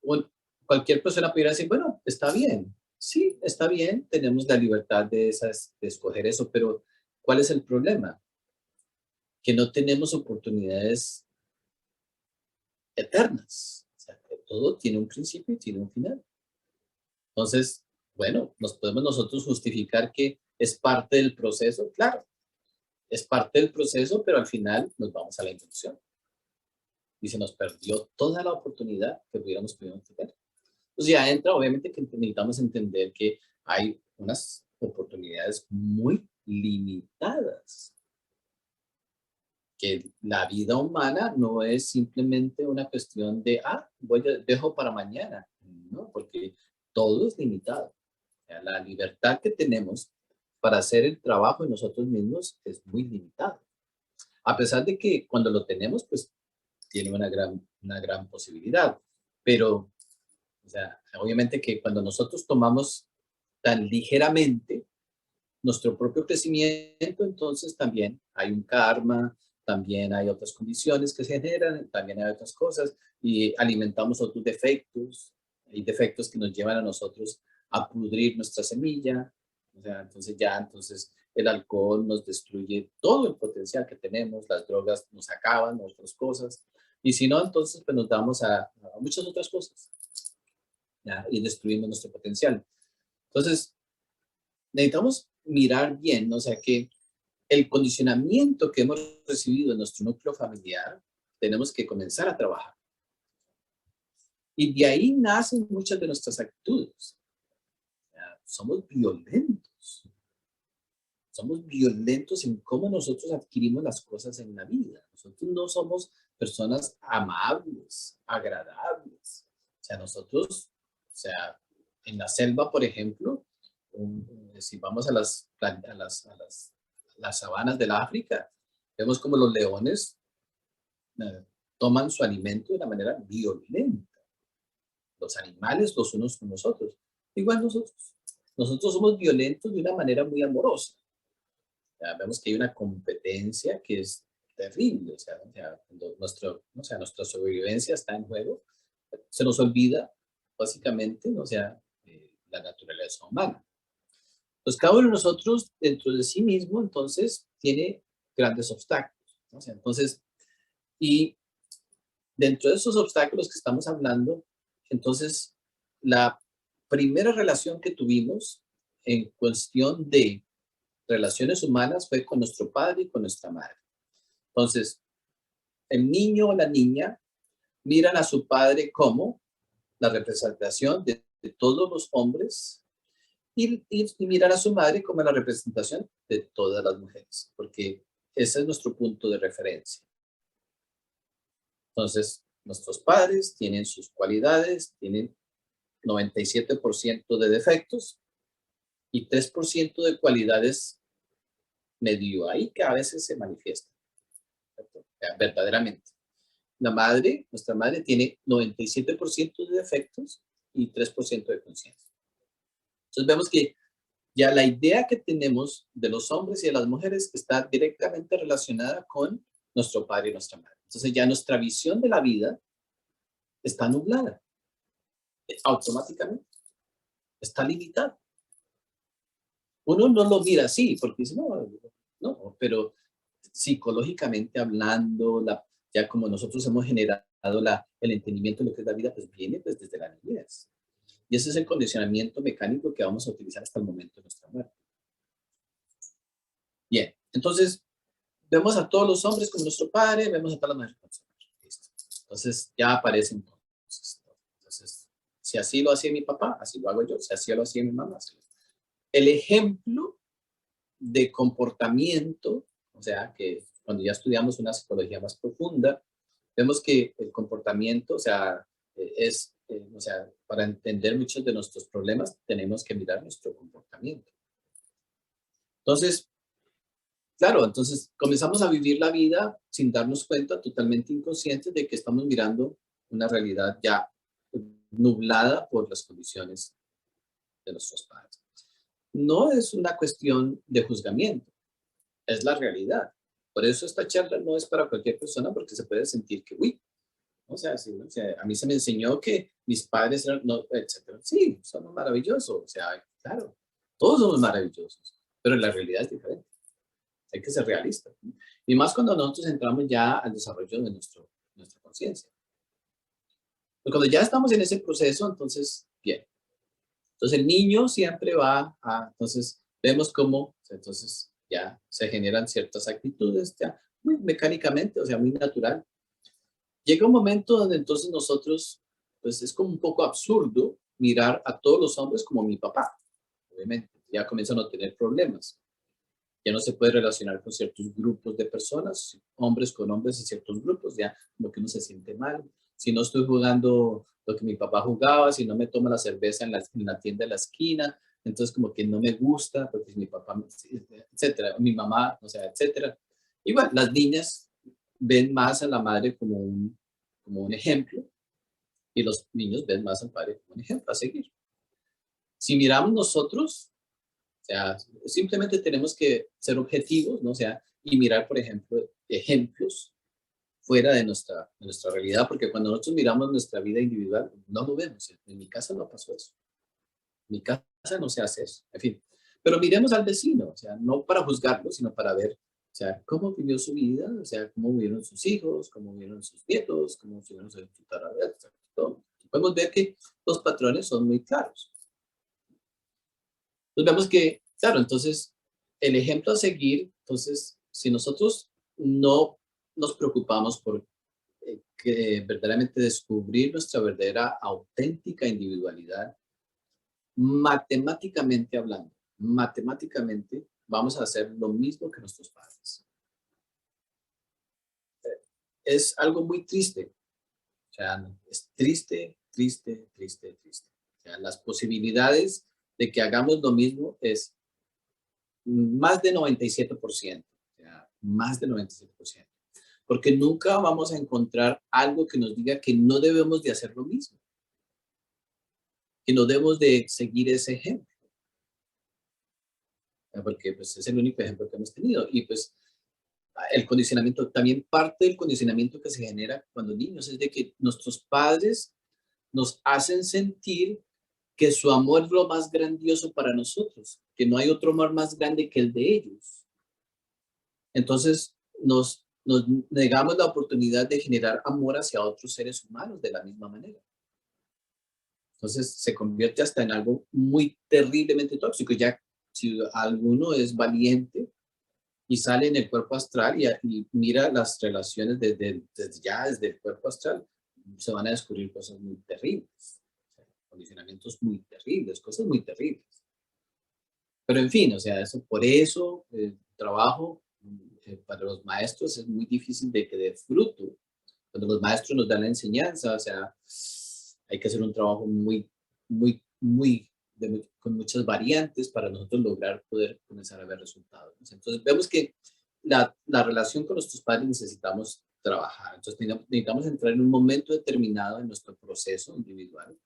un- cualquier persona pudiera decir, bueno, está bien. Sí, está bien, tenemos la libertad de escoger eso, pero ¿cuál es el problema? Que no tenemos oportunidades eternas. O sea, que todo tiene un principio y tiene un final. Entonces, bueno, nos podemos nosotros justificar que es parte del proceso, claro, es parte del proceso, pero al final nos vamos a la involución y se nos perdió toda la oportunidad que pudiéramos tener. Pues ya entra, obviamente que necesitamos entender que hay unas oportunidades muy limitadas, que la vida humana no es simplemente una cuestión de, dejo para mañana, ¿no? Porque todo es limitado. O sea, la libertad que tenemos para hacer el trabajo de nosotros mismos es muy limitada. A pesar de que cuando lo tenemos, pues tiene una gran posibilidad. Pero, o sea, obviamente que cuando nosotros tomamos tan ligeramente nuestro propio crecimiento, entonces también hay un karma, también hay otras condiciones que se generan, también hay otras cosas y alimentamos otros defectos. Hay defectos que nos llevan a nosotros a pudrir nuestra semilla. O sea, entonces el alcohol nos destruye todo el potencial que tenemos, las drogas nos acaban, otras cosas. Y si no, entonces pues nos damos a muchas otras cosas, ¿ya? Y destruimos nuestro potencial. Entonces, necesitamos mirar bien, ¿no? O sea, que el condicionamiento que hemos recibido en nuestro núcleo familiar, tenemos que comenzar a trabajar. Y de ahí nacen muchas de nuestras actitudes. O sea, somos violentos en cómo nosotros adquirimos las cosas en la vida. Nosotros no somos personas amables, agradables. O sea, nosotros, o sea, en la selva, por ejemplo, si vamos a las sabanas del África, vemos como los leones eh, toman su alimento de una manera violenta. Los animales los unos con los otros. Igual nosotros. Nosotros somos violentos de una manera muy amorosa. Ya vemos que hay una competencia que es terrible. Cuando nuestra sobrevivencia está en juego, se nos olvida básicamente, la naturaleza humana. Pues cada uno de nosotros dentro de sí mismo, entonces, tiene grandes obstáculos, ¿no? O sea, entonces, y dentro de esos obstáculos que estamos hablando, entonces, la primera relación que tuvimos en cuestión de relaciones humanas fue con nuestro padre y con nuestra madre. Entonces, el niño o la niña miran a su padre como la representación de todos los hombres y miran a su madre como la representación de todas las mujeres, porque ese es nuestro punto de referencia. Entonces, nuestros padres tienen sus cualidades, tienen 97% de defectos y 3% de cualidades medio ahí que a veces se manifiestan, ¿cierto? O sea, verdaderamente. Nuestra madre tiene 97% de defectos y 3% de conciencia. Entonces vemos que ya la idea que tenemos de los hombres y de las mujeres está directamente relacionada con nuestro padre y nuestra madre. Entonces ya nuestra visión de la vida está nublada, automáticamente, está limitada. Uno no lo mira así, porque dice, no, pero psicológicamente hablando, ya como nosotros hemos generado el entendimiento de lo que es la vida, pues viene pues, desde la niñez. Y ese es el condicionamiento mecánico que vamos a utilizar hasta el momento de nuestra muerte. Bien, entonces vemos a todos los hombres como nuestro padre, vemos a todas las mujeres como nuestro padre. Listo. Entonces ya aparecen todos. Entonces, si así lo hacía mi papá, así lo hago yo. Si así lo hacía mi mamá, así lo hago. El ejemplo de comportamiento, o sea, que cuando ya estudiamos una psicología más profunda, vemos que el comportamiento, para entender muchos de nuestros problemas, tenemos que mirar nuestro comportamiento. Entonces, claro, entonces comenzamos a vivir la vida sin darnos cuenta, totalmente inconscientes de que estamos mirando una realidad ya nublada por las condiciones de nuestros padres. No es una cuestión de juzgamiento, es la realidad. Por eso esta charla no es para cualquier persona porque se puede sentir que, uy, sí, ¿no? O sea, a mí se me enseñó que mis padres eran, no, etcétera. Sí, somos maravillosos, o sea, claro, todos somos maravillosos, pero la realidad es diferente. Hay que ser realista. Y más cuando nosotros entramos ya al desarrollo de nuestra conciencia. Pero cuando ya estamos en ese proceso, entonces, bien. Entonces el niño siempre entonces vemos cómo, entonces ya se generan ciertas actitudes, ya muy mecánicamente, o sea, muy natural. Llega un momento donde entonces nosotros, pues es como un poco absurdo mirar a todos los hombres como mi papá, obviamente. Ya comienzan a tener problemas. Ya no se puede relacionar con ciertos grupos de personas, hombres con hombres en ciertos grupos, ya como que uno se siente mal. Si no estoy jugando lo que mi papá jugaba, si no me tomo la cerveza en la tienda de la esquina, entonces como que no me gusta porque mi papá, etcétera, mi mamá, o sea, etcétera. Igual, las niñas ven más a la madre como un ejemplo y los niños ven más al padre como un ejemplo a seguir. Si miramos nosotros, o sea, simplemente tenemos que ser objetivos, ¿no? O sea, y mirar, por ejemplo, ejemplos fuera de nuestra realidad, porque cuando nosotros miramos nuestra vida individual, no lo vemos. En mi casa no pasó eso. En mi casa no se hace eso. En fin. Pero miremos al vecino, o sea, no para juzgarlo, sino para ver, o sea, cómo vivió su vida, o sea, cómo vivieron sus hijos, cómo vivieron sus nietos, cómo vivieron sus tatarabuelos, todo. Podemos ver que los patrones son muy claros. Entonces vemos que, claro, entonces el ejemplo a seguir, entonces, si nosotros no nos preocupamos por que verdaderamente descubrir nuestra verdadera auténtica individualidad, matemáticamente vamos a hacer lo mismo que nuestros padres. es algo muy triste. O sea, es triste, triste, triste, triste. O sea, las posibilidades de que hagamos lo mismo es más de 97%. O sea, más de 97%. Porque nunca vamos a encontrar algo que nos diga que no debemos de hacer lo mismo, que no debemos de seguir ese ejemplo, porque pues es el único ejemplo que hemos tenido. Y pues el condicionamiento, también parte del condicionamiento que se genera cuando niños es de que nuestros padres nos hacen sentir que su amor es lo más grandioso para nosotros, que no hay otro amor más grande que el de ellos. Entonces nos negamos la oportunidad de generar amor hacia otros seres humanos de la misma manera. Entonces se convierte hasta en algo muy terriblemente tóxico. Ya si alguno es valiente y sale en el cuerpo astral y mira las relaciones desde el cuerpo astral, se van a descubrir cosas muy terribles, condicionamientos muy terribles, cosas muy terribles. Pero en fin, o sea, por eso el trabajo para los maestros es muy difícil de que dé fruto. Cuando los maestros nos dan la enseñanza, o sea, hay que hacer un trabajo con muchas variantes para nosotros lograr poder comenzar a ver resultados. Entonces, vemos que la relación con nuestros padres necesitamos trabajar. Entonces, necesitamos entrar en un momento determinado en nuestro proceso individual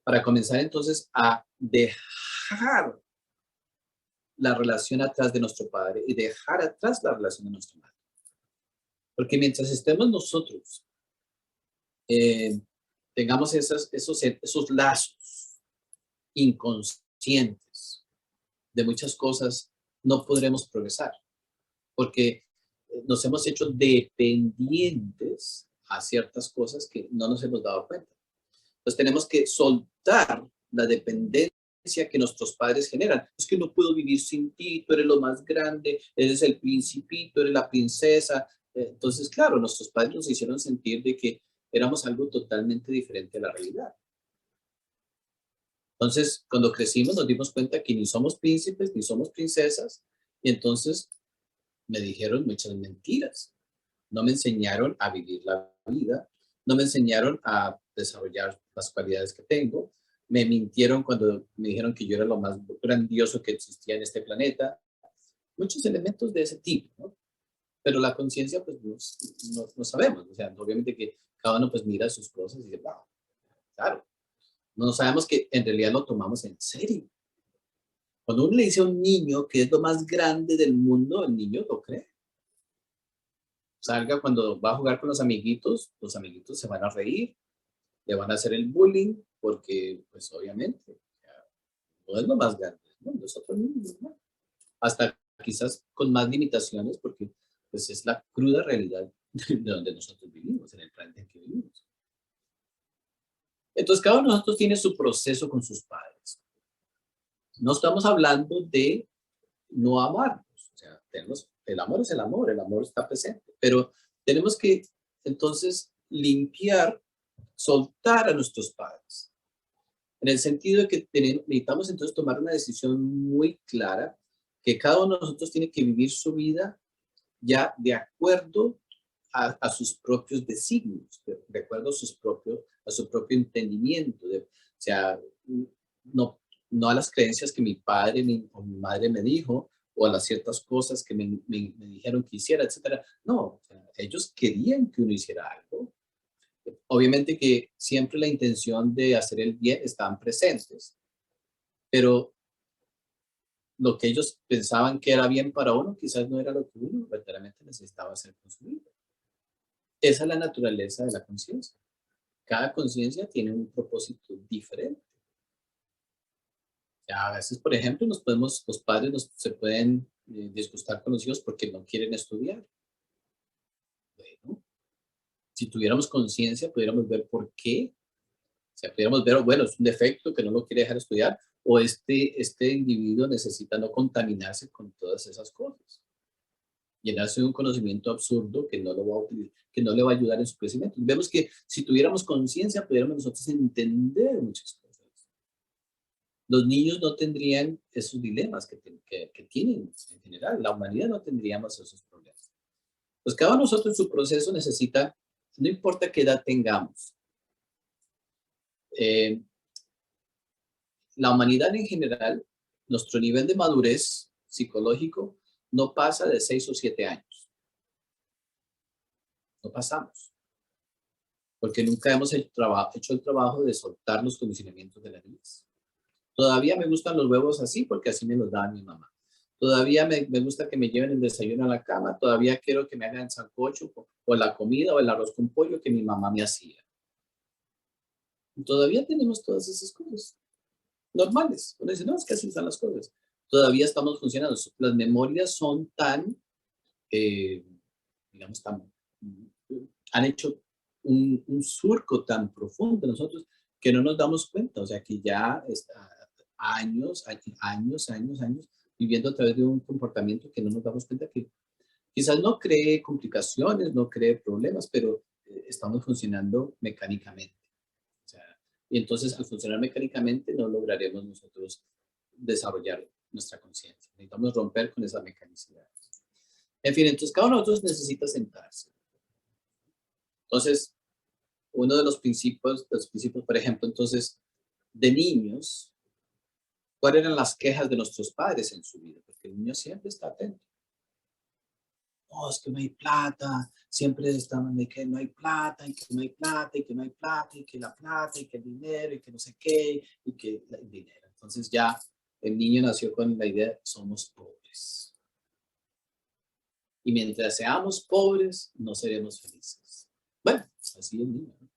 para comenzar entonces a dejar la relación atrás de nuestro padre y dejar atrás la relación de nuestra madre. Porque mientras estemos nosotros, tengamos esos lazos inconscientes de muchas cosas, no podremos progresar. Porque nos hemos hecho dependientes a ciertas cosas que no nos hemos dado cuenta. Entonces tenemos que soltar la dependencia que nuestros padres generan. Es que no puedo vivir sin ti, tú eres lo más grande, eres el principito, eres la princesa. Entonces, claro, nuestros padres nos hicieron sentir de que éramos algo totalmente diferente a la realidad. Entonces, cuando crecimos nos dimos cuenta que ni somos príncipes, ni somos princesas, y entonces me dijeron muchas mentiras. No me enseñaron a vivir la vida, no me enseñaron a desarrollar las cualidades que tengo. Me mintieron cuando me dijeron que yo era lo más grandioso que existía en este planeta. Muchos elementos de ese tipo, ¿no? Pero la conciencia, pues no sabemos. O sea, obviamente que cada uno pues mira sus cosas y dice, wow, claro. No sabemos que en realidad lo tomamos en serio. Cuando uno le dice a un niño que es lo más grande del mundo, el niño lo cree. Salga cuando va a jugar con los amiguitos se van a reír, le van a hacer el bullying, porque pues obviamente no es lo más grande, ¿no? Los otros niños, ¿no? Hasta quizás con más limitaciones, porque pues es la cruda realidad de donde nosotros vivimos, en el planeta en que vivimos. Entonces cada uno de nosotros tiene su proceso con sus padres. No estamos hablando de no amarnos, o sea, el amor es el amor está presente, pero tenemos que entonces limpiar, soltar a nuestros padres, en el sentido de que necesitamos entonces tomar una decisión muy clara, que cada uno de nosotros tiene que vivir su vida ya de acuerdo a sus propios designios, de acuerdo a su propio entendimiento, o sea, no, no a las creencias que mi padre o mi madre me dijo, o a las ciertas cosas que me dijeron que hiciera, etcétera. No, o sea, ellos querían que uno hiciera algo. Obviamente que siempre la intención de hacer el bien estaban presentes, pero lo que ellos pensaban que era bien para uno, quizás no era lo que uno verdaderamente necesitaba hacer con su vida. Esa es la naturaleza de la conciencia. Cada conciencia tiene un propósito diferente. Ya, a veces, por ejemplo, los padres se pueden disgustar con los hijos porque no quieren estudiar. Bueno, si tuviéramos conciencia, pudiéramos ver por qué. O sea, pudiéramos ver, bueno, es un defecto que no lo quiere dejar estudiar, o este individuo necesita no contaminarse con todas esas cosas. Llenarse de un conocimiento absurdo que no, lo va a utilizar, que no le va a ayudar en su crecimiento. Vemos que si tuviéramos conciencia, pudiéramos nosotros entender muchas cosas. Los niños no tendrían esos dilemas que tienen en general. La humanidad no tendríamos esos problemas. Pues cada uno de nosotros en su proceso necesita, no importa qué edad tengamos, eh, la humanidad en general, nuestro nivel de madurez psicológico no pasa de 6 o 7 años. No pasamos, porque nunca hemos hecho el trabajo de soltar los condicionamientos de la niñez. Todavía me gustan los huevos así porque así me los daba mi mamá. Todavía me gusta que me lleven el desayuno a la cama. Todavía quiero que me hagan sancocho o la comida o el arroz con pollo que mi mamá me hacía. Y todavía tenemos todas esas cosas normales. Uno dice, no, es que así están las cosas. Todavía estamos funcionando. Las memorias son tan, eh, digamos, han hecho un surco tan profundo en nosotros que no nos damos cuenta. O sea, que ya está años viviendo a través de un comportamiento que no nos damos cuenta que quizás no cree complicaciones, no cree problemas, pero estamos funcionando mecánicamente. O sea, y entonces al funcionar mecánicamente no lograremos nosotros desarrollar nuestra conciencia. Necesitamos romper con esa mecanicidad. En fin, entonces cada uno de nosotros necesita sentarse. Entonces, uno de los principios, por ejemplo, entonces, de niños, ¿cuáles eran las quejas de nuestros padres en su vida? Porque el niño siempre está atento. No, es que no hay plata, siempre estaban de que no hay plata, y que no hay plata, y que no hay plata, y que la plata, y que el dinero, y que no sé qué, y que el dinero. Entonces ya el niño nació con la idea, somos pobres. Y mientras seamos pobres, no seremos felices. Bueno, así es el niño, ¿no?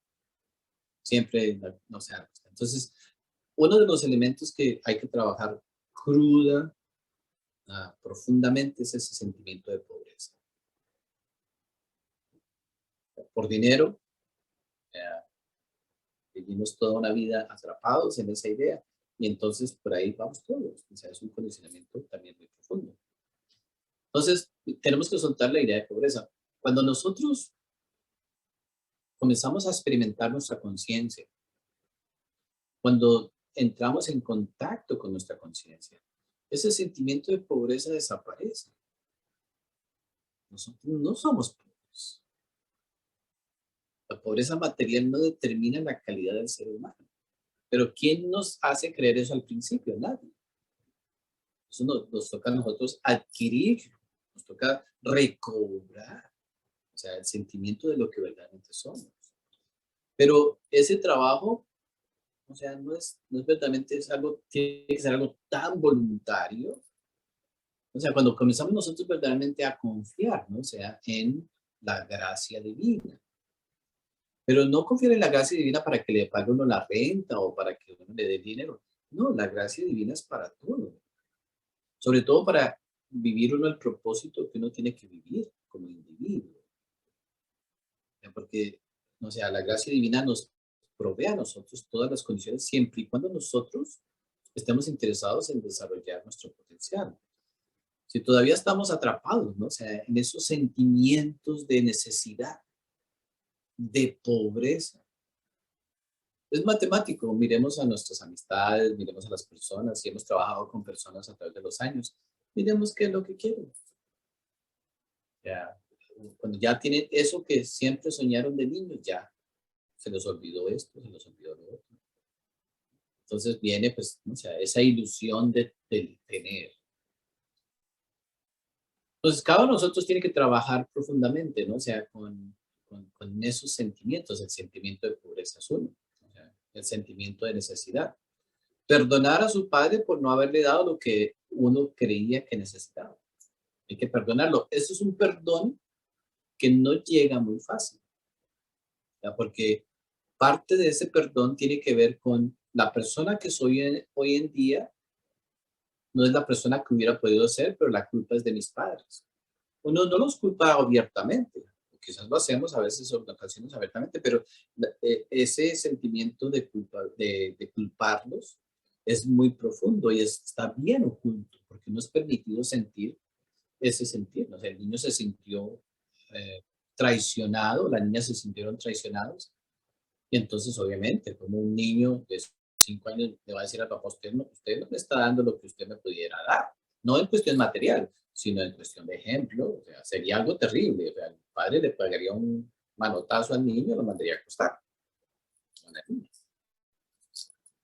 Siempre no se da. Entonces, uno de los elementos que hay que trabajar cruda, profundamente, es ese sentimiento de pobreza. Por dinero, vivimos toda una vida atrapados en esa idea y entonces por ahí vamos todos. O sea, es un condicionamiento también muy profundo. Entonces, tenemos que soltar la idea de pobreza. Cuando nosotros comenzamos a experimentar nuestra conciencia, cuando entramos en contacto con nuestra conciencia, ese sentimiento de pobreza desaparece. Nosotros no somos pobres. La pobreza material no determina la calidad del ser humano. Pero ¿quién nos hace creer eso al principio? Nadie. Eso nos toca a nosotros adquirir, nos toca recobrar, o sea, el sentimiento de lo que verdaderamente somos. Pero ese trabajo, o sea, no es verdaderamente, tiene que ser algo tan voluntario. O sea, cuando comenzamos nosotros verdaderamente a confiar, ¿no? O sea, en la gracia divina. Pero no confiar en la gracia divina para que le pague uno la renta o para que uno le dé dinero. No, la gracia divina es para todo. Sobre todo para vivir uno el propósito que uno tiene que vivir como individuo. Porque, o sea, la gracia divina nos provee a nosotros todas las condiciones siempre y cuando nosotros estemos interesados en desarrollar nuestro potencial. Si todavía estamos atrapados, ¿no? O sea, en esos sentimientos de necesidad, de pobreza. Es matemático, miremos a nuestras amistades, miremos a las personas, si hemos trabajado con personas a través de los años, miremos qué es lo que quieren. Ya, cuando ya tienen eso que siempre soñaron de niños, ya se les olvidó esto, se les olvidó lo otro. Entonces viene, pues, o sea, esa ilusión de tener. Entonces, cada uno de nosotros tiene que trabajar profundamente, ¿no? O sea, con esos sentimientos, el sentimiento de pobreza es uno, o sea, el sentimiento de necesidad. Perdonar a su padre por no haberle dado lo que uno creía que necesitaba. Hay que perdonarlo. Eso es un perdón que no llega muy fácil, ¿ya? Porque parte de ese perdón tiene que ver con la persona que soy hoy en día, no es la persona que hubiera podido ser, pero la culpa es de mis padres. Uno no los culpa abiertamente, quizás lo hacemos a veces en ocasiones abiertamente, pero ese sentimiento de culpa, de culparlos es muy profundo y está bien oculto, porque no es permitido sentir ese sentir. O sea, el niño se sintió traicionado, la niña se sintieron traicionados, y entonces obviamente, como un niño de 5 años le va a decir al papá, usted no me está dando lo que usted me pudiera dar. No en cuestión material, sino en cuestión de ejemplo. O sea, sería algo terrible. O sea, el padre le pegaría un manotazo al niño, lo mandaría a acostar.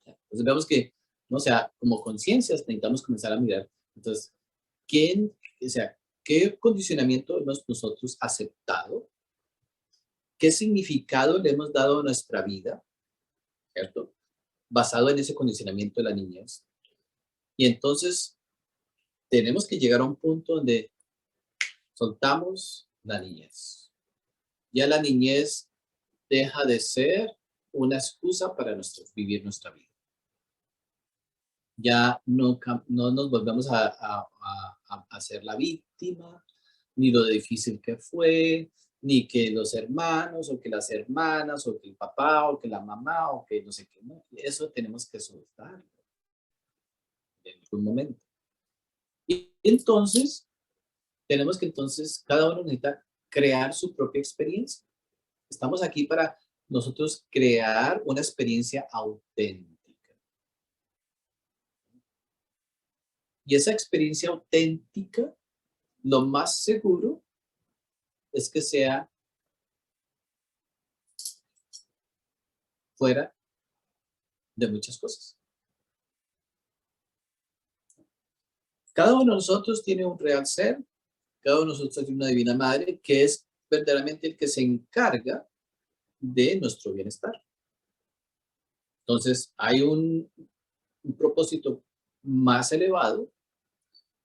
Entonces vemos que, ¿no? O sea, como conciencias necesitamos comenzar a mirar. Entonces, ¿quién, o sea, qué condicionamiento hemos nosotros aceptado? ¿Qué significado le hemos dado a nuestra vida? ¿Cierto? Basado en ese condicionamiento de la niñez. Y entonces tenemos que llegar a un punto donde soltamos la niñez. Ya la niñez deja de ser una excusa para vivir nuestra vida. Ya no nos volvemos a ser la víctima, ni lo difícil que fue, ni que los hermanos, o que las hermanas, o que el papá, o que la mamá, o que no sé qué. ¿No? Eso tenemos que soltarlo en algún momento. Y entonces, tenemos que entonces, cada uno necesita crear su propia experiencia. Estamos aquí para nosotros crear una experiencia auténtica. Y esa experiencia auténtica, lo más seguro es que sea fuera de muchas cosas. Cada uno de nosotros tiene un real ser, cada uno de nosotros tiene una divina madre que es verdaderamente el que se encarga de nuestro bienestar. Entonces, hay un propósito más elevado,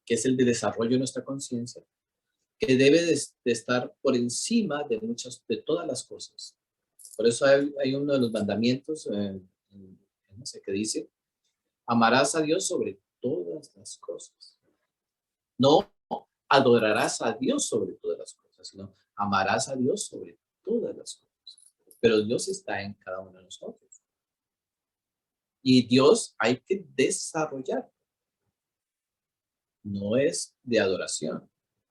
que es el de desarrollo de nuestra conciencia, que debe de estar por encima de todas las cosas. Por eso hay uno de los mandamientos, no sé qué dice, amarás a Dios sobre todas las cosas. No adorarás a Dios sobre todas las cosas, sino amarás a Dios sobre todas las cosas. Pero Dios está en cada uno de nosotros. Y Dios hay que desarrollar. No es de adoración,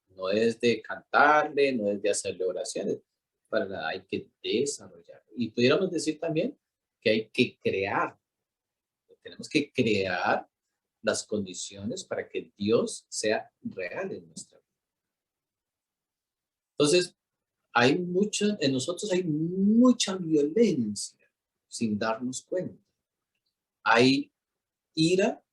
no es de cantarle, no es de hacerle oraciones. Para nada, hay que desarrollar. Y pudiéramos decir también que hay que crear. Tenemos que crear las condiciones para que Dios sea real en nuestra vida. Entonces, en nosotros hay mucha violencia sin darnos cuenta. Hay ira,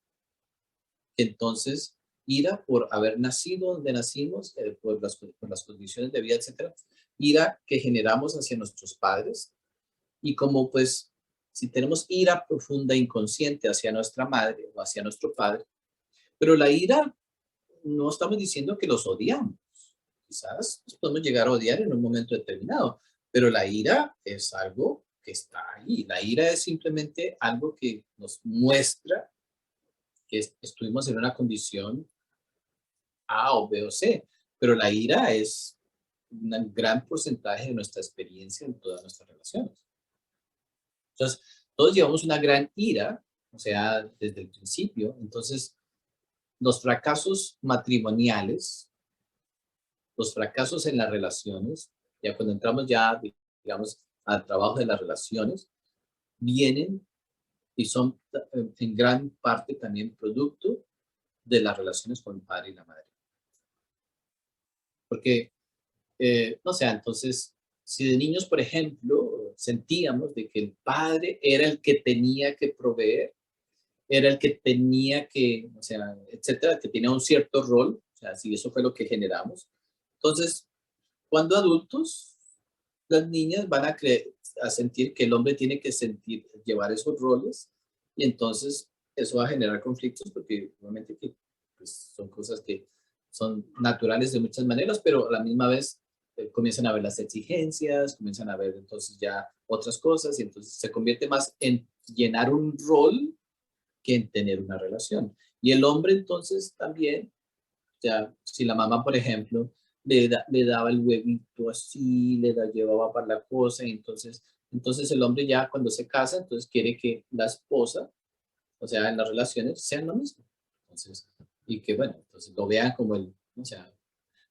que entonces ira por haber nacido donde nacimos, por las condiciones de vida, etcétera. Ira que generamos hacia nuestros padres. Y como pues, si tenemos ira profunda, inconsciente hacia nuestra madre o hacia nuestro padre, pero la ira no estamos diciendo que los odiamos. Quizás los podemos llegar a odiar en un momento determinado, pero la ira es algo que está ahí. La ira es simplemente algo que nos muestra que estuvimos en una condición A o B o C, pero la ira es un gran porcentaje de nuestra experiencia en todas nuestras relaciones. Entonces, todos llevamos una gran ira, o sea, desde el principio. Entonces, los fracasos matrimoniales, los fracasos en las relaciones, ya cuando entramos ya, digamos, al trabajo de las relaciones, vienen y son en gran parte también producto de las relaciones con el padre y la madre. Porque, no sé, entonces, si de niños, por ejemplo, sentíamos de que el padre era el que tenía que proveer, era el que tenía que, o sea, etcétera, que tenía un cierto rol, o sea, si eso fue lo que generamos. Entonces, cuando adultos, las niñas van a sentir que el hombre tiene que llevar esos roles, y entonces eso va a generar conflictos porque obviamente que pues, son cosas que son naturales de muchas maneras, pero a la misma vez comienzan a ver las exigencias, comienzan a ver entonces ya otras cosas, y entonces se convierte más en llenar un rol que en tener una relación. Y el hombre entonces también, ya, si la mamá, por ejemplo, le daba el huevito así, llevaba para la cosa, y entonces el hombre ya cuando se casa, entonces quiere que la esposa, o sea, en las relaciones, sean lo mismo. Entonces, y que bueno, entonces lo vean como o sea,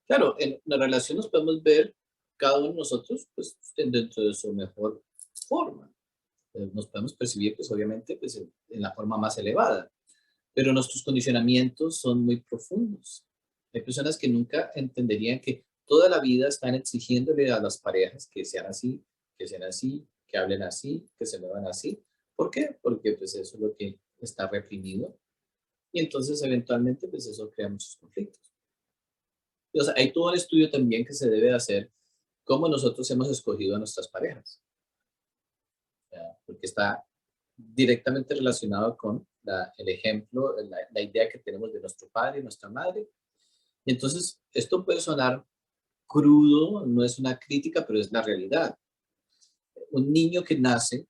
claro, en la relación nos podemos ver cada uno de nosotros, pues, dentro de su mejor forma. Nos podemos percibir, pues, obviamente, pues, en la forma más elevada. pero nuestros condicionamientos son muy profundos. Hay personas que nunca entenderían que toda la vida están exigiéndole a las parejas que sean así, que hablen así, que se muevan así. ¿Por qué? Porque pues eso es lo que está reprimido y entonces eventualmente pues eso crea muchos conflictos. O sea, hay todo el estudio también que se debe hacer cómo nosotros hemos escogido a nuestras parejas, ¿ya? Porque está directamente relacionado con el ejemplo, la idea que tenemos de nuestro padre y nuestra madre. Entonces, esto puede sonar crudo, no es una crítica, pero es la realidad. Un niño que nace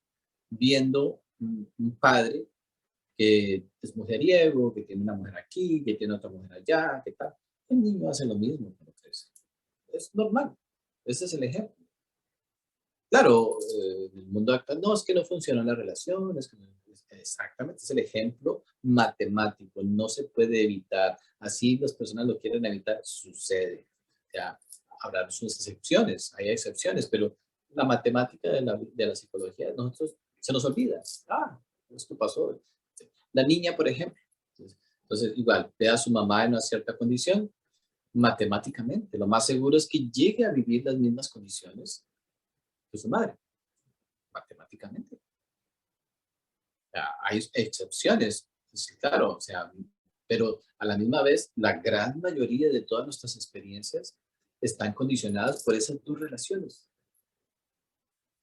viendo un padre que es mujeriego, que tiene una mujer aquí, que tiene otra mujer allá, que tal, el niño hace lo mismo cuando crece. Es normal. Ese es el ejemplo. Claro, en el mundo actual, no, es que no funciona la relación, exactamente, es el ejemplo matemático, no se puede evitar. Así las personas lo quieren evitar, sucede. Ya, habrá sus excepciones, hay excepciones, pero la matemática de la psicología, nosotros se nos olvida. Ah, esto pasó. La niña, por ejemplo, entonces igual, ve a su mamá en una cierta condición, matemáticamente, lo más seguro es que llegue a vivir las mismas condiciones que su madre matemáticamente. O sea, hay excepciones, sí, claro, o sea, pero a la misma vez, la gran mayoría de todas nuestras experiencias están condicionadas por esas dos relaciones.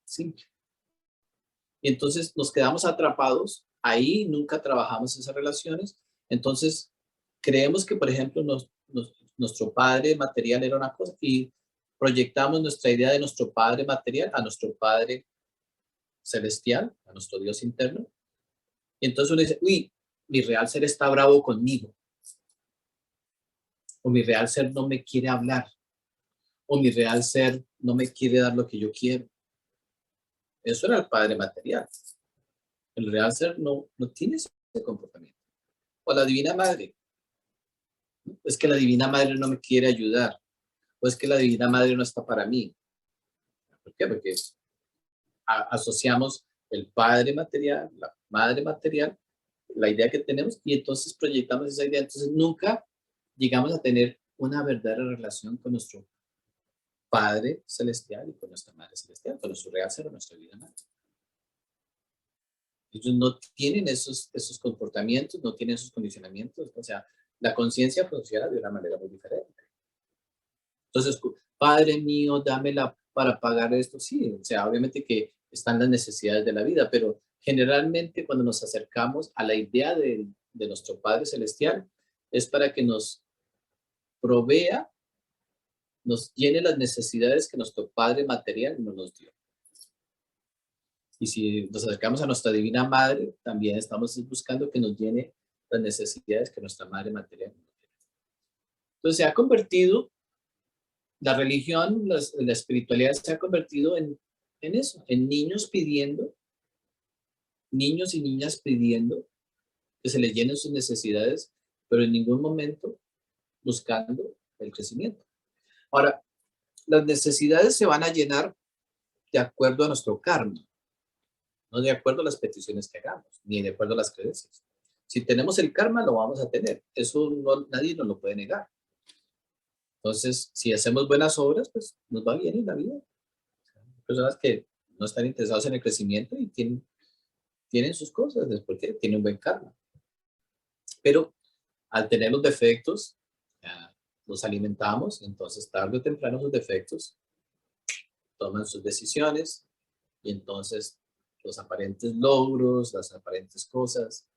Simple. Y entonces nos quedamos atrapados, ahí nunca trabajamos esas relaciones, entonces creemos que, por ejemplo, nuestro padre material era una cosa y proyectamos nuestra idea de nuestro padre material a nuestro padre celestial, a nuestro Dios interno. Y entonces uno dice, uy, mi real ser está bravo conmigo, o mi real ser no me quiere hablar, o mi real ser no me quiere dar lo que yo quiero. Eso era el padre material. El real ser no tiene ese comportamiento. O la divina madre. Es que la divina madre no me quiere ayudar. O es que la divina madre no está para mí. ¿Por qué? Porque asociamos el padre material, la madre material, la idea que tenemos, y entonces proyectamos esa idea. Entonces nunca llegamos a tener una verdadera relación con nuestro Padre Celestial y con nuestra Madre Celestial, con nuestro real ser, nuestra vida madre. Ellos no tienen esos comportamientos, no tienen esos condicionamientos, o sea, la conciencia funciona de una manera muy diferente. Entonces, Padre mío, dámela para pagar esto, sí, o sea, obviamente que están las necesidades de la vida, pero generalmente cuando nos acercamos a la idea de nuestro Padre Celestial, es para que nos provea, nos llene las necesidades que nuestro Padre material no nos dio. Y si nos acercamos a nuestra Divina Madre, también estamos buscando que nos llene las necesidades que nuestra Madre material no tiene. Entonces se ha convertido, la religión, la espiritualidad se ha convertido en eso, en niños pidiendo, niños y niñas pidiendo que se les llenen sus necesidades, pero en ningún momento buscando el crecimiento. Ahora, las necesidades se van a llenar de acuerdo a nuestro karma, no de acuerdo a las peticiones que hagamos, ni de acuerdo a las creencias. Si tenemos el karma, lo vamos a tener. Eso nadie nos lo puede negar. Entonces, si hacemos buenas obras, pues nos va bien en la vida. Hay personas que no están interesadas en el crecimiento y tienen sus cosas, es porque tienen un buen karma. Pero al tener los defectos, los alimentamos, entonces tarde o temprano sus defectos toman sus decisiones y entonces los aparentes logros, las aparentes cosas,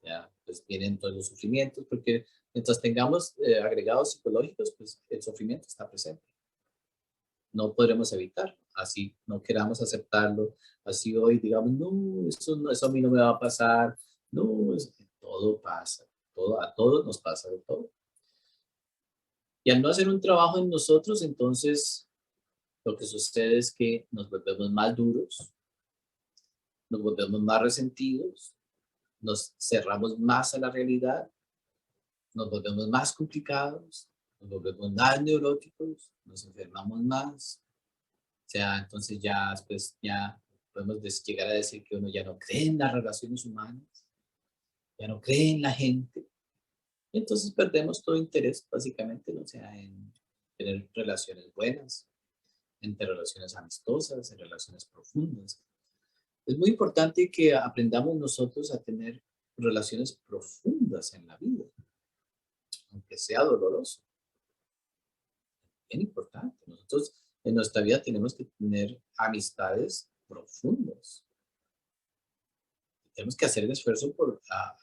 ya, pues vienen todos los sufrimientos, porque mientras tengamos agregados psicológicos, pues el sufrimiento está presente. No podremos evitarlo, así no queramos aceptarlo, así hoy digamos, no, eso a mí no me va a pasar, no, todo pasa, a todos nos pasa de todo. Y al no hacer un trabajo en nosotros, entonces lo que sucede es que nos volvemos más duros, nos volvemos más resentidos, nos cerramos más a la realidad, nos volvemos más complicados, nos volvemos más neuróticos, nos enfermamos más. O sea, entonces ya, pues ya podemos llegar a decir que uno ya no cree en las relaciones humanas. ya no cree en la gente. Y entonces perdemos todo interés, básicamente, ¿no? O sea, en tener relaciones buenas, entre relaciones amistosas, en relaciones profundas. Es muy importante que aprendamos nosotros a tener relaciones profundas en la vida, aunque sea doloroso. Bien importante. Nosotros en nuestra vida tenemos que tener amistades profundas. Tenemos que hacer el esfuerzo por a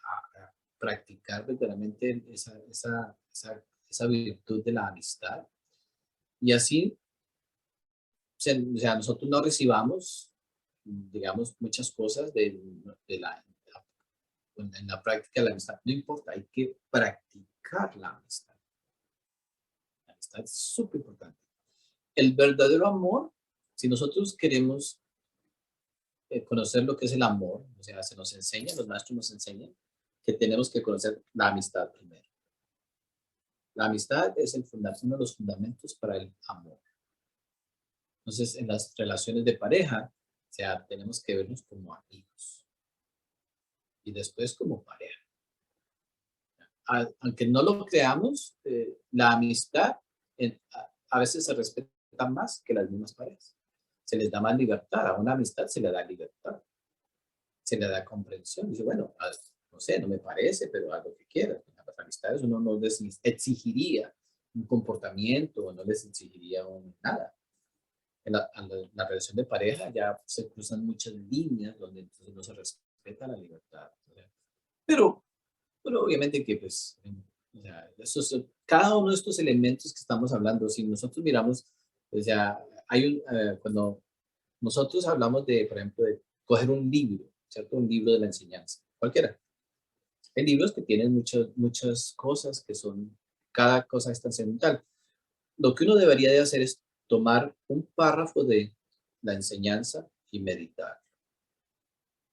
practicar verdaderamente esa virtud de la amistad. Y así, o sea, nosotros no recibamos, digamos, muchas cosas de en la práctica de la amistad. No importa, hay que practicar la amistad. La amistad es súper importante. El verdadero amor, si nosotros queremos conocer lo que es el amor, o sea, se nos enseña, los maestros nos enseñan que tenemos que conocer la amistad primero. La amistad es uno de los fundamentos para el amor. Entonces, en las relaciones de pareja, o sea, tenemos que vernos como amigos y después como pareja. Aunque no lo creamos, la amistad a veces se respeta más que las mismas parejas. Se les da más libertad, a una amistad se le da libertad, se le da comprensión. Dice, bueno, no sé, no me parece, pero haz lo que quieras. A las amistades uno no les exigiría un comportamiento, o no les exigiría nada. La relación de pareja ya se cruzan muchas líneas donde entonces no se respeta la libertad. Pero, pero obviamente que pues, o sea, cada uno de estos elementos que estamos hablando, si nosotros miramos, o sea, cuando nosotros hablamos de, por ejemplo, de coger un libro, ¿cierto? Un libro de la enseñanza, cualquiera. Hay libros que tienen muchas cosas que son, cada cosa es trascendental. Lo que uno debería de hacer es tomar un párrafo de la enseñanza y meditar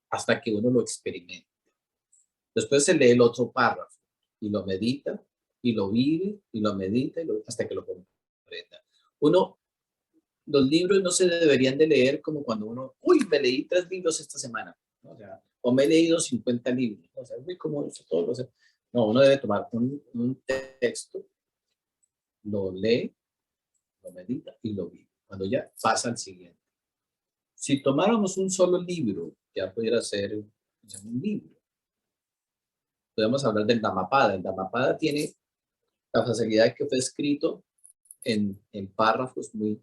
hasta que uno lo experimente. Después se lee el otro párrafo y lo medita y lo vive y lo medita hasta que lo comprenda. Los libros no se deberían de leer como cuando uno, uy, me leí 3 libros esta semana, ¿no? O me he leído 50 libros, ¿no? O sea, es muy común eso, no, uno debe tomar un texto, lo lee, lo medita y lo vive. Cuando ya pasa al siguiente. Si tomáramos un solo libro, ya pudiera ser un libro. Podemos hablar del Dhammapada. El Dhammapada tiene la facilidad de que fue escrito en párrafos muy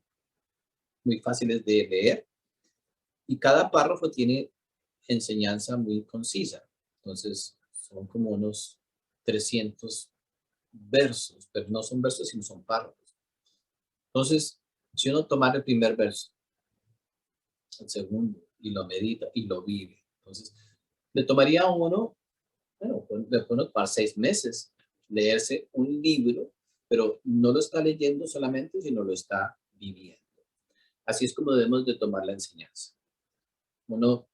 fáciles de leer y cada párrafo tiene enseñanza muy concisa. Entonces, son como unos 300 versos, pero no son versos, sino son párrafos. Entonces, si uno tomara el primer verso, el segundo, y lo medita y lo vive, entonces, le tomaría a uno, bueno, le puede tomar 6 meses leerse un libro, pero no lo está leyendo solamente, sino lo está viviendo. Así es como debemos de tomar la enseñanza. Uno,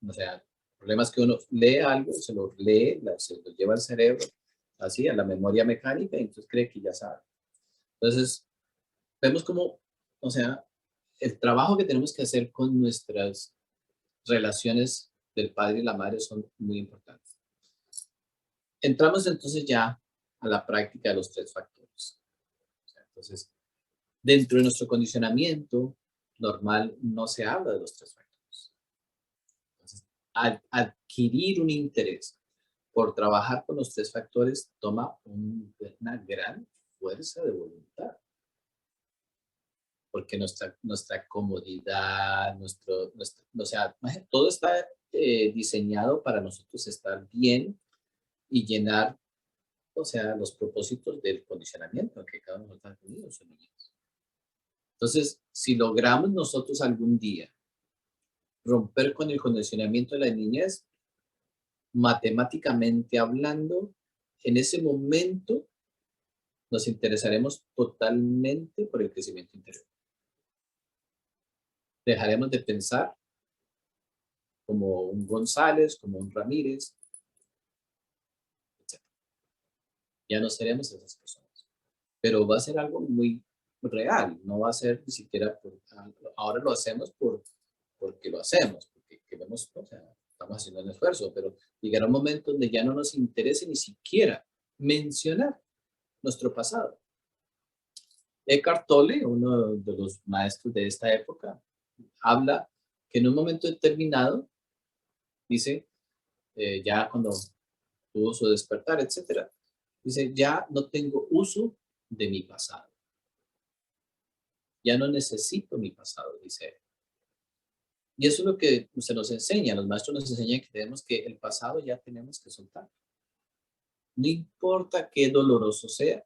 o sea, el problema es que uno lee algo, se lo lee, se lo lleva al cerebro, así, a la memoria mecánica, y entonces cree que ya sabe. Entonces, vemos como, o sea, el trabajo que tenemos que hacer con nuestras relaciones del padre y la madre son muy importantes. Entramos entonces ya a la práctica de los 3 factores. O sea, entonces, dentro de nuestro condicionamiento normal no se habla de los 3 factores. Entonces, adquirir un interés por trabajar con los 3 factores toma una gran fuerza de voluntad. Porque nuestra comodidad, o sea, todo está diseñado para nosotros estar bien y llenar, o sea, los propósitos del condicionamiento que cada uno está tenido en sus niños. Entonces, si logramos nosotros algún día romper con el condicionamiento de la niñez, matemáticamente hablando, en ese momento nos interesaremos totalmente por el crecimiento interior. Dejaremos de pensar como un González, como un Ramírez, etc. Ya no seremos esas personas. Pero va a ser algo muy real, no va a ser ni siquiera ahora lo hacemos porque lo hacemos, porque queremos, o sea, estamos haciendo un esfuerzo, pero llegará un momento donde ya no nos interese ni siquiera mencionar nuestro pasado. Eckhart Tolle, uno de los maestros de esta época, habla que en un momento determinado, dice, ya cuando tuvo su despertar, etcétera, dice, ya no tengo uso de mi pasado. Ya no necesito mi pasado, dice él. Y eso es lo que se nos enseña, los maestros nos enseñan que tenemos que el pasado ya tenemos que soltar. No importa qué doloroso sea,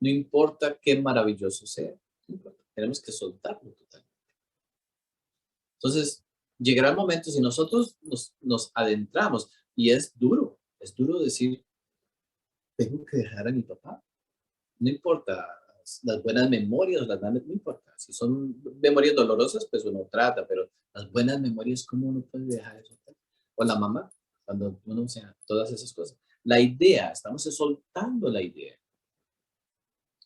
no importa qué maravilloso sea, no importa, tenemos que soltarlo totalmente. Entonces, llegará el momento, si nosotros nos adentramos, y es duro decir, tengo que dejar a mi papá. No importa las buenas memorias, las malas, no importa. Si son memorias dolorosas, pues uno trata, pero las buenas memorias, ¿cómo uno puede dejar eso? O la mamá, cuando uno, o sea, todas esas cosas. La idea, estamos soltando la idea.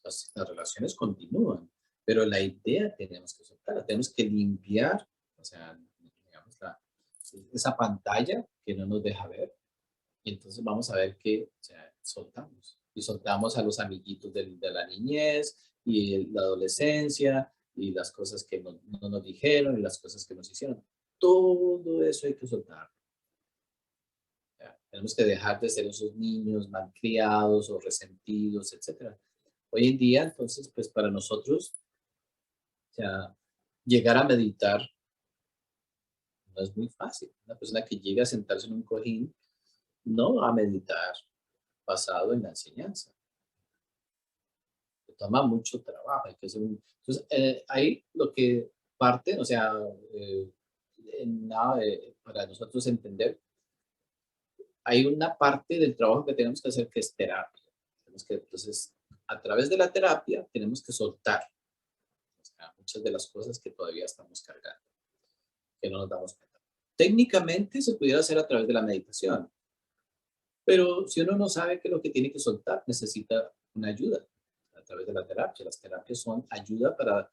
Las relaciones continúan, pero la idea tenemos que soltarla, tenemos que limpiar, o sea, digamos, esa pantalla que no nos deja ver. Y entonces vamos a ver que, o sea, soltamos. Y soltamos a los amiguitos de la niñez y la adolescencia y las cosas que no nos dijeron y las cosas que nos hicieron. Todo eso hay que soltar. Tenemos que dejar de ser esos niños malcriados o resentidos, etcétera. Hoy en día, entonces, pues para nosotros, o sea, llegar a meditar no es muy fácil. Una persona que llega a sentarse en un cojín no va a meditar basado en la enseñanza. Toma mucho trabajo. Hay que hacer entonces, ahí lo que parte, o sea, eh, nada para nosotros entender, hay una parte del trabajo que tenemos que hacer que es terapia. Tenemos que, entonces, a través de la terapia tenemos que soltar, o sea, muchas de las cosas que todavía estamos cargando, que no nos damos cuenta. Técnicamente se pudiera hacer a través de la meditación, pero si uno no sabe qué es lo que tiene que soltar, necesita una ayuda a través de la terapia. Las terapias son ayuda para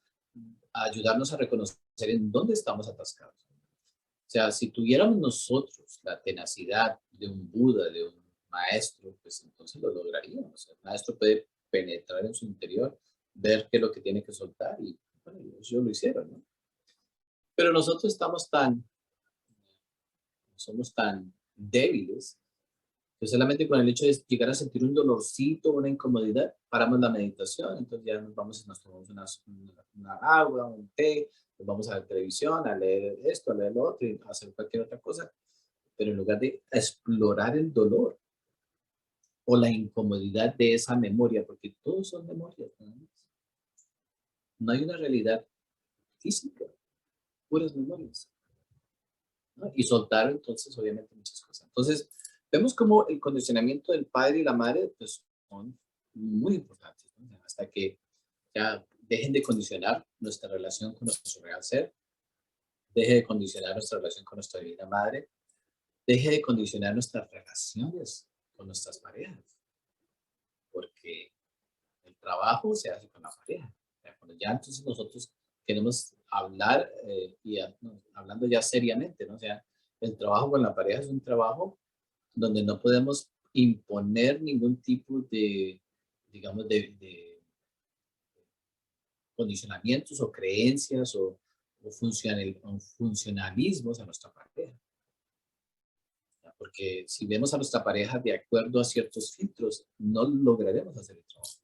ayudarnos a reconocer en dónde estamos atascados. O sea, si tuviéramos nosotros la tenacidad de un Buda, de un maestro, pues entonces lo lograríamos. O sea, el maestro puede penetrar en su interior, ver qué es lo que tiene que soltar y, bueno, ellos lo hicieron, ¿no? Pero nosotros somos tan débiles que solamente con el hecho de llegar a sentir un dolorcito, una incomodidad, paramos la meditación, entonces ya nos vamos y nos tomamos una agua, un té, nos vamos a la televisión, a leer esto, a leer lo otro y a hacer cualquier otra cosa, pero en lugar de explorar el dolor o la incomodidad de esa memoria, porque todos son memorias, ¿no? No hay una realidad física, puras memorias, ¿no? Y soltar entonces obviamente muchas cosas. Entonces, vemos como el condicionamiento del padre y la madre pues, son muy importantes, ¿no? Hasta que ya dejen de condicionar nuestra relación con nuestro real ser, deje de condicionar nuestra relación con nuestra divina madre, deje de condicionar nuestras relaciones con nuestras parejas, porque el trabajo se hace con la pareja. Cuando ya entonces nosotros queremos hablar no, hablando ya seriamente, ¿no? O sea, el trabajo con la pareja es un trabajo donde no podemos imponer ningún tipo de, digamos, de condicionamientos o creencias o funcionalismos a nuestra pareja. ¿Ya? Porque si vemos a nuestra pareja de acuerdo a ciertos filtros, no lograremos hacer el trabajo.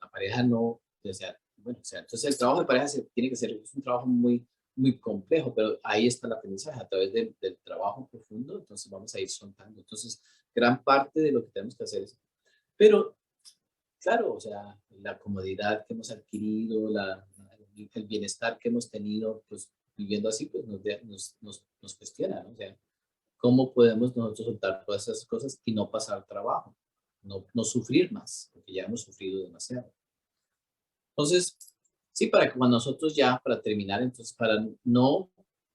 La pareja no, o sea, bueno, o sea, entonces el trabajo de pareja tiene que ser, es un trabajo muy, muy complejo, pero ahí está el aprendizaje, a través del trabajo profundo, entonces vamos a ir soltando. Entonces, gran parte de lo que tenemos que hacer es, pero claro, o sea, la comodidad que hemos adquirido, el bienestar que hemos tenido, pues viviendo así, pues nos cuestiona, ¿no? O sea, ¿cómo podemos nosotros soltar todas esas cosas y no pasar trabajo? No sufrir más, porque ya hemos sufrido demasiado. Entonces, sí, para que cuando nosotros ya, para terminar, entonces, para no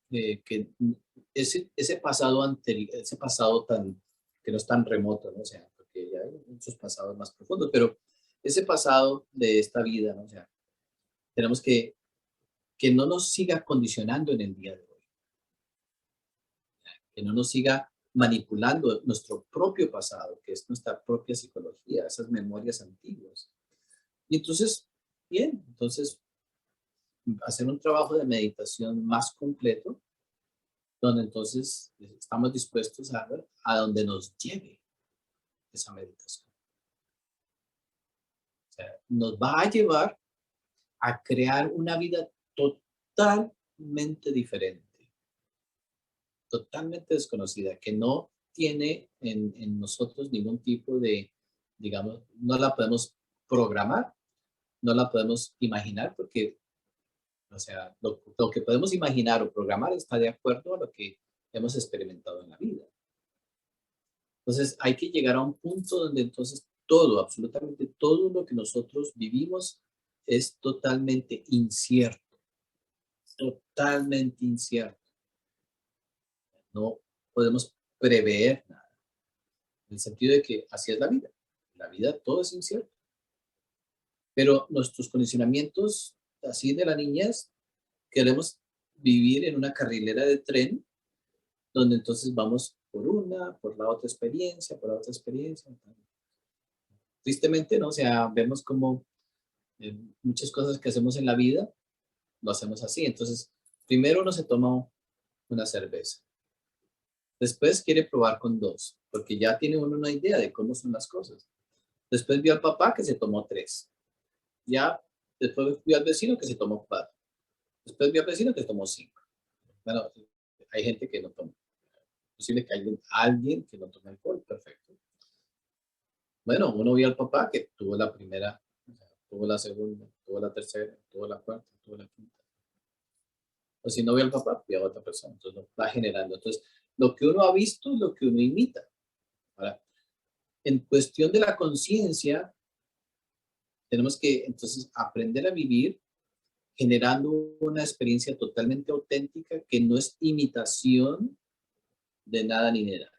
que ese pasado anterior, ese pasado tan, que no es tan remoto, ¿no? O sea, porque ya hay muchos pasados más profundos, pero ese pasado de esta vida, ¿no? O sea, tenemos que no nos siga condicionando en el día de hoy. que no nos siga manipulando nuestro propio pasado, que es nuestra propia psicología, esas memorias antiguas. Y entonces, bien, entonces hacer un trabajo de meditación más completo, donde entonces estamos dispuestos a donde nos lleve esa meditación. O sea, nos va a llevar a crear una vida totalmente diferente, totalmente desconocida, que no tiene en nosotros ningún tipo de, digamos, no la podemos programar, no la podemos imaginar porque, o sea, lo que podemos imaginar o programar está de acuerdo a lo que hemos experimentado en la vida. Entonces, hay que llegar a un punto donde entonces todo, absolutamente todo lo que nosotros vivimos es totalmente incierto, totalmente incierto. No podemos prever nada, en el sentido de que así es la vida. La vida todo es incierto. Pero nuestros condicionamientos, así de la niñez, queremos vivir en una carrilera de tren, donde entonces vamos por la otra experiencia, por la otra experiencia. Tristemente, ¿no? O sea, vemos como muchas cosas que hacemos en la vida, lo hacemos así. Entonces, primero uno se toma una cerveza. Después quiere probar con dos, porque ya tiene uno una idea de cómo son las cosas. Después vio al papá que se tomó tres. Ya, después vio al vecino que se tomó cuatro. Después vio al vecino que se tomó cinco. Bueno, hay gente que no toma. Es posible que alguien que no tome alcohol, perfecto. Bueno, uno vio al papá que tuvo la primera, tuvo la segunda, tuvo la tercera, tuvo la cuarta, tuvo la quinta. O si no vio al papá, vio a otra persona. Entonces va generando. Entonces, lo que uno ha visto es lo que uno imita. Ahora, en cuestión de la conciencia, tenemos que entonces aprender a vivir generando una experiencia totalmente auténtica que no es imitación de nada ni de nadie.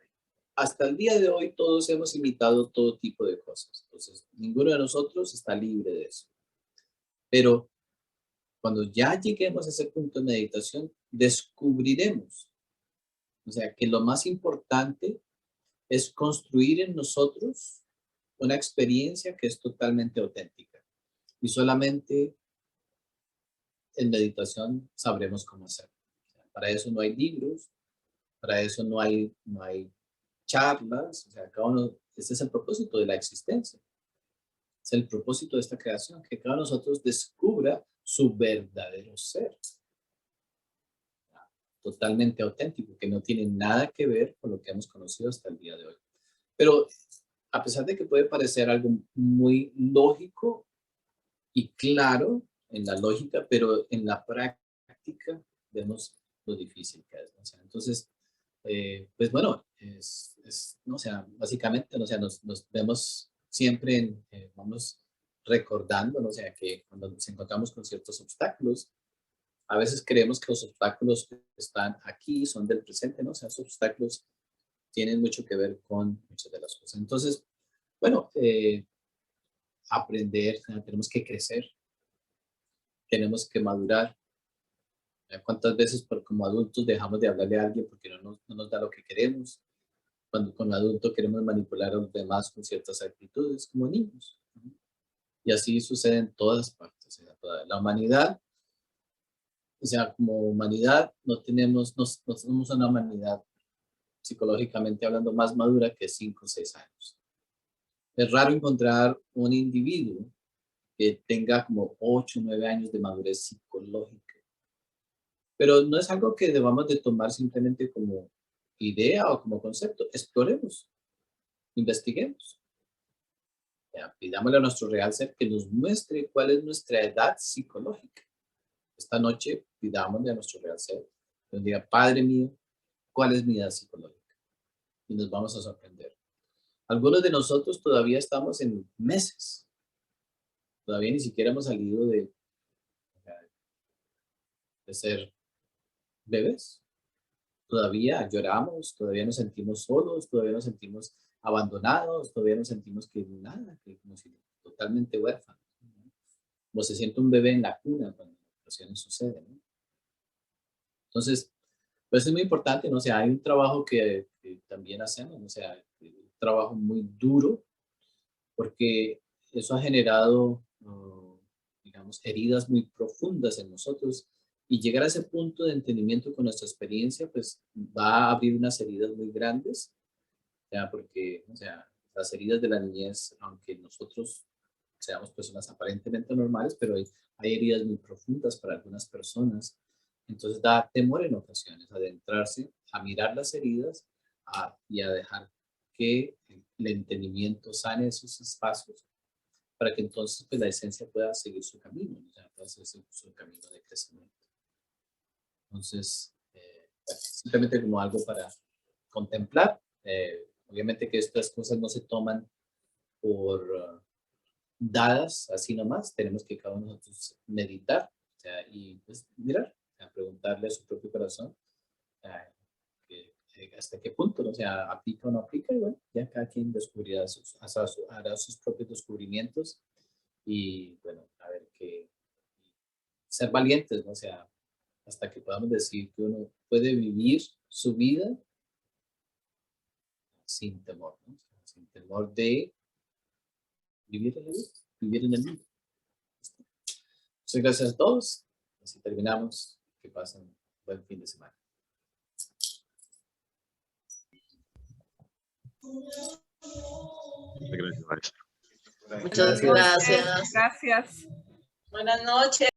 Hasta el día de hoy todos hemos imitado todo tipo de cosas. Entonces, ninguno de nosotros está libre de eso. Pero cuando ya lleguemos a ese punto de meditación, descubriremos, o sea, que lo más importante es construir en nosotros una experiencia que es totalmente auténtica. Y solamente en meditación sabremos cómo hacerlo. Para eso no hay libros, para eso no hay charlas, o sea, cada uno, este es el propósito de la existencia, es el propósito de esta creación, que cada uno de nosotros descubra su verdadero ser, totalmente auténtico, que no tiene nada que ver con lo que hemos conocido hasta el día de hoy. Pero a pesar de que puede parecer algo muy lógico y claro en la lógica, pero en la práctica vemos lo difícil que es, ¿no? O sea, entonces, pues bueno, no, o sea, básicamente, ¿no? O sea, nos vemos siempre, vamos recordando, ¿no? O sea, que cuando nos encontramos con ciertos obstáculos, a veces creemos que los obstáculos que están aquí son del presente, ¿no? O sea, esos obstáculos tienen mucho que ver con muchas de las cosas. Entonces, bueno, aprender, tenemos que crecer, tenemos que madurar. ¿Cuántas veces como adultos dejamos de hablarle a alguien porque no nos da lo que queremos? Cuando con adulto queremos manipular a los demás con ciertas actitudes como niños, ¿no? Y así sucede en todas partes. O sea, toda la humanidad, o sea, como humanidad no somos una humanidad psicológicamente hablando más madura que 5 o 6 años. Es raro encontrar un individuo que tenga como 8 o 9 años de madurez psicológica. Pero no es algo que debamos de tomar simplemente como idea o como concepto. Exploremos, investiguemos. Ya, pidámosle a nuestro real ser que nos muestre cuál es nuestra edad psicológica. Esta noche pidámosle a nuestro real ser que nos diga, Padre mío, ¿cuál es mi edad psicológica? Y nos vamos a sorprender. Algunos de nosotros todavía estamos en meses. Todavía ni siquiera hemos salido de ser bebés. Todavía lloramos, todavía nos sentimos solos, todavía nos sentimos abandonados, todavía nos sentimos que nada, que como si totalmente huérfanos, ¿no? Como se siente un bebé en la cuna cuando la situación sucede, ¿no? Entonces, Pues es muy importante, ¿no? O sea, hay un trabajo que también hacemos, ¿no? O sea, un trabajo muy duro, porque eso ha generado, digamos, heridas muy profundas en nosotros. Y llegar a ese punto de entendimiento con nuestra experiencia, pues va a abrir unas heridas muy grandes, ya, porque, o sea, las heridas de la niñez, aunque nosotros seamos personas aparentemente normales, pero hay heridas muy profundas para algunas personas. Entonces da temor en ocasiones adentrarse a mirar las heridas y a dejar que el entendimiento sane esos espacios para que entonces pues, la esencia pueda seguir su camino, ¿no? O sea, pueda seguir su camino de crecimiento. Entonces, bueno, simplemente como algo para contemplar. Obviamente que estas cosas no se toman por dadas así nomás, tenemos que cada uno de nosotros meditar, o sea, y pues mirar, o sea, preguntarle a su propio corazón hasta qué punto, ¿no? O sea, aplica o no aplica, y bueno, ya cada quien descubrirá hará sus propios descubrimientos y bueno, a ver qué, ser valientes, ¿no? O sea, hasta que podamos decir que uno puede vivir su vida sin temor, ¿no? O sea, sin temor de vivir en la vida, vivir en el mundo. Muchas gracias a todos. Así terminamos. Que pasen un buen fin de semana. Muchas gracias, Maris. Muchas Gracias. gracias. Gracias. Buenas noches.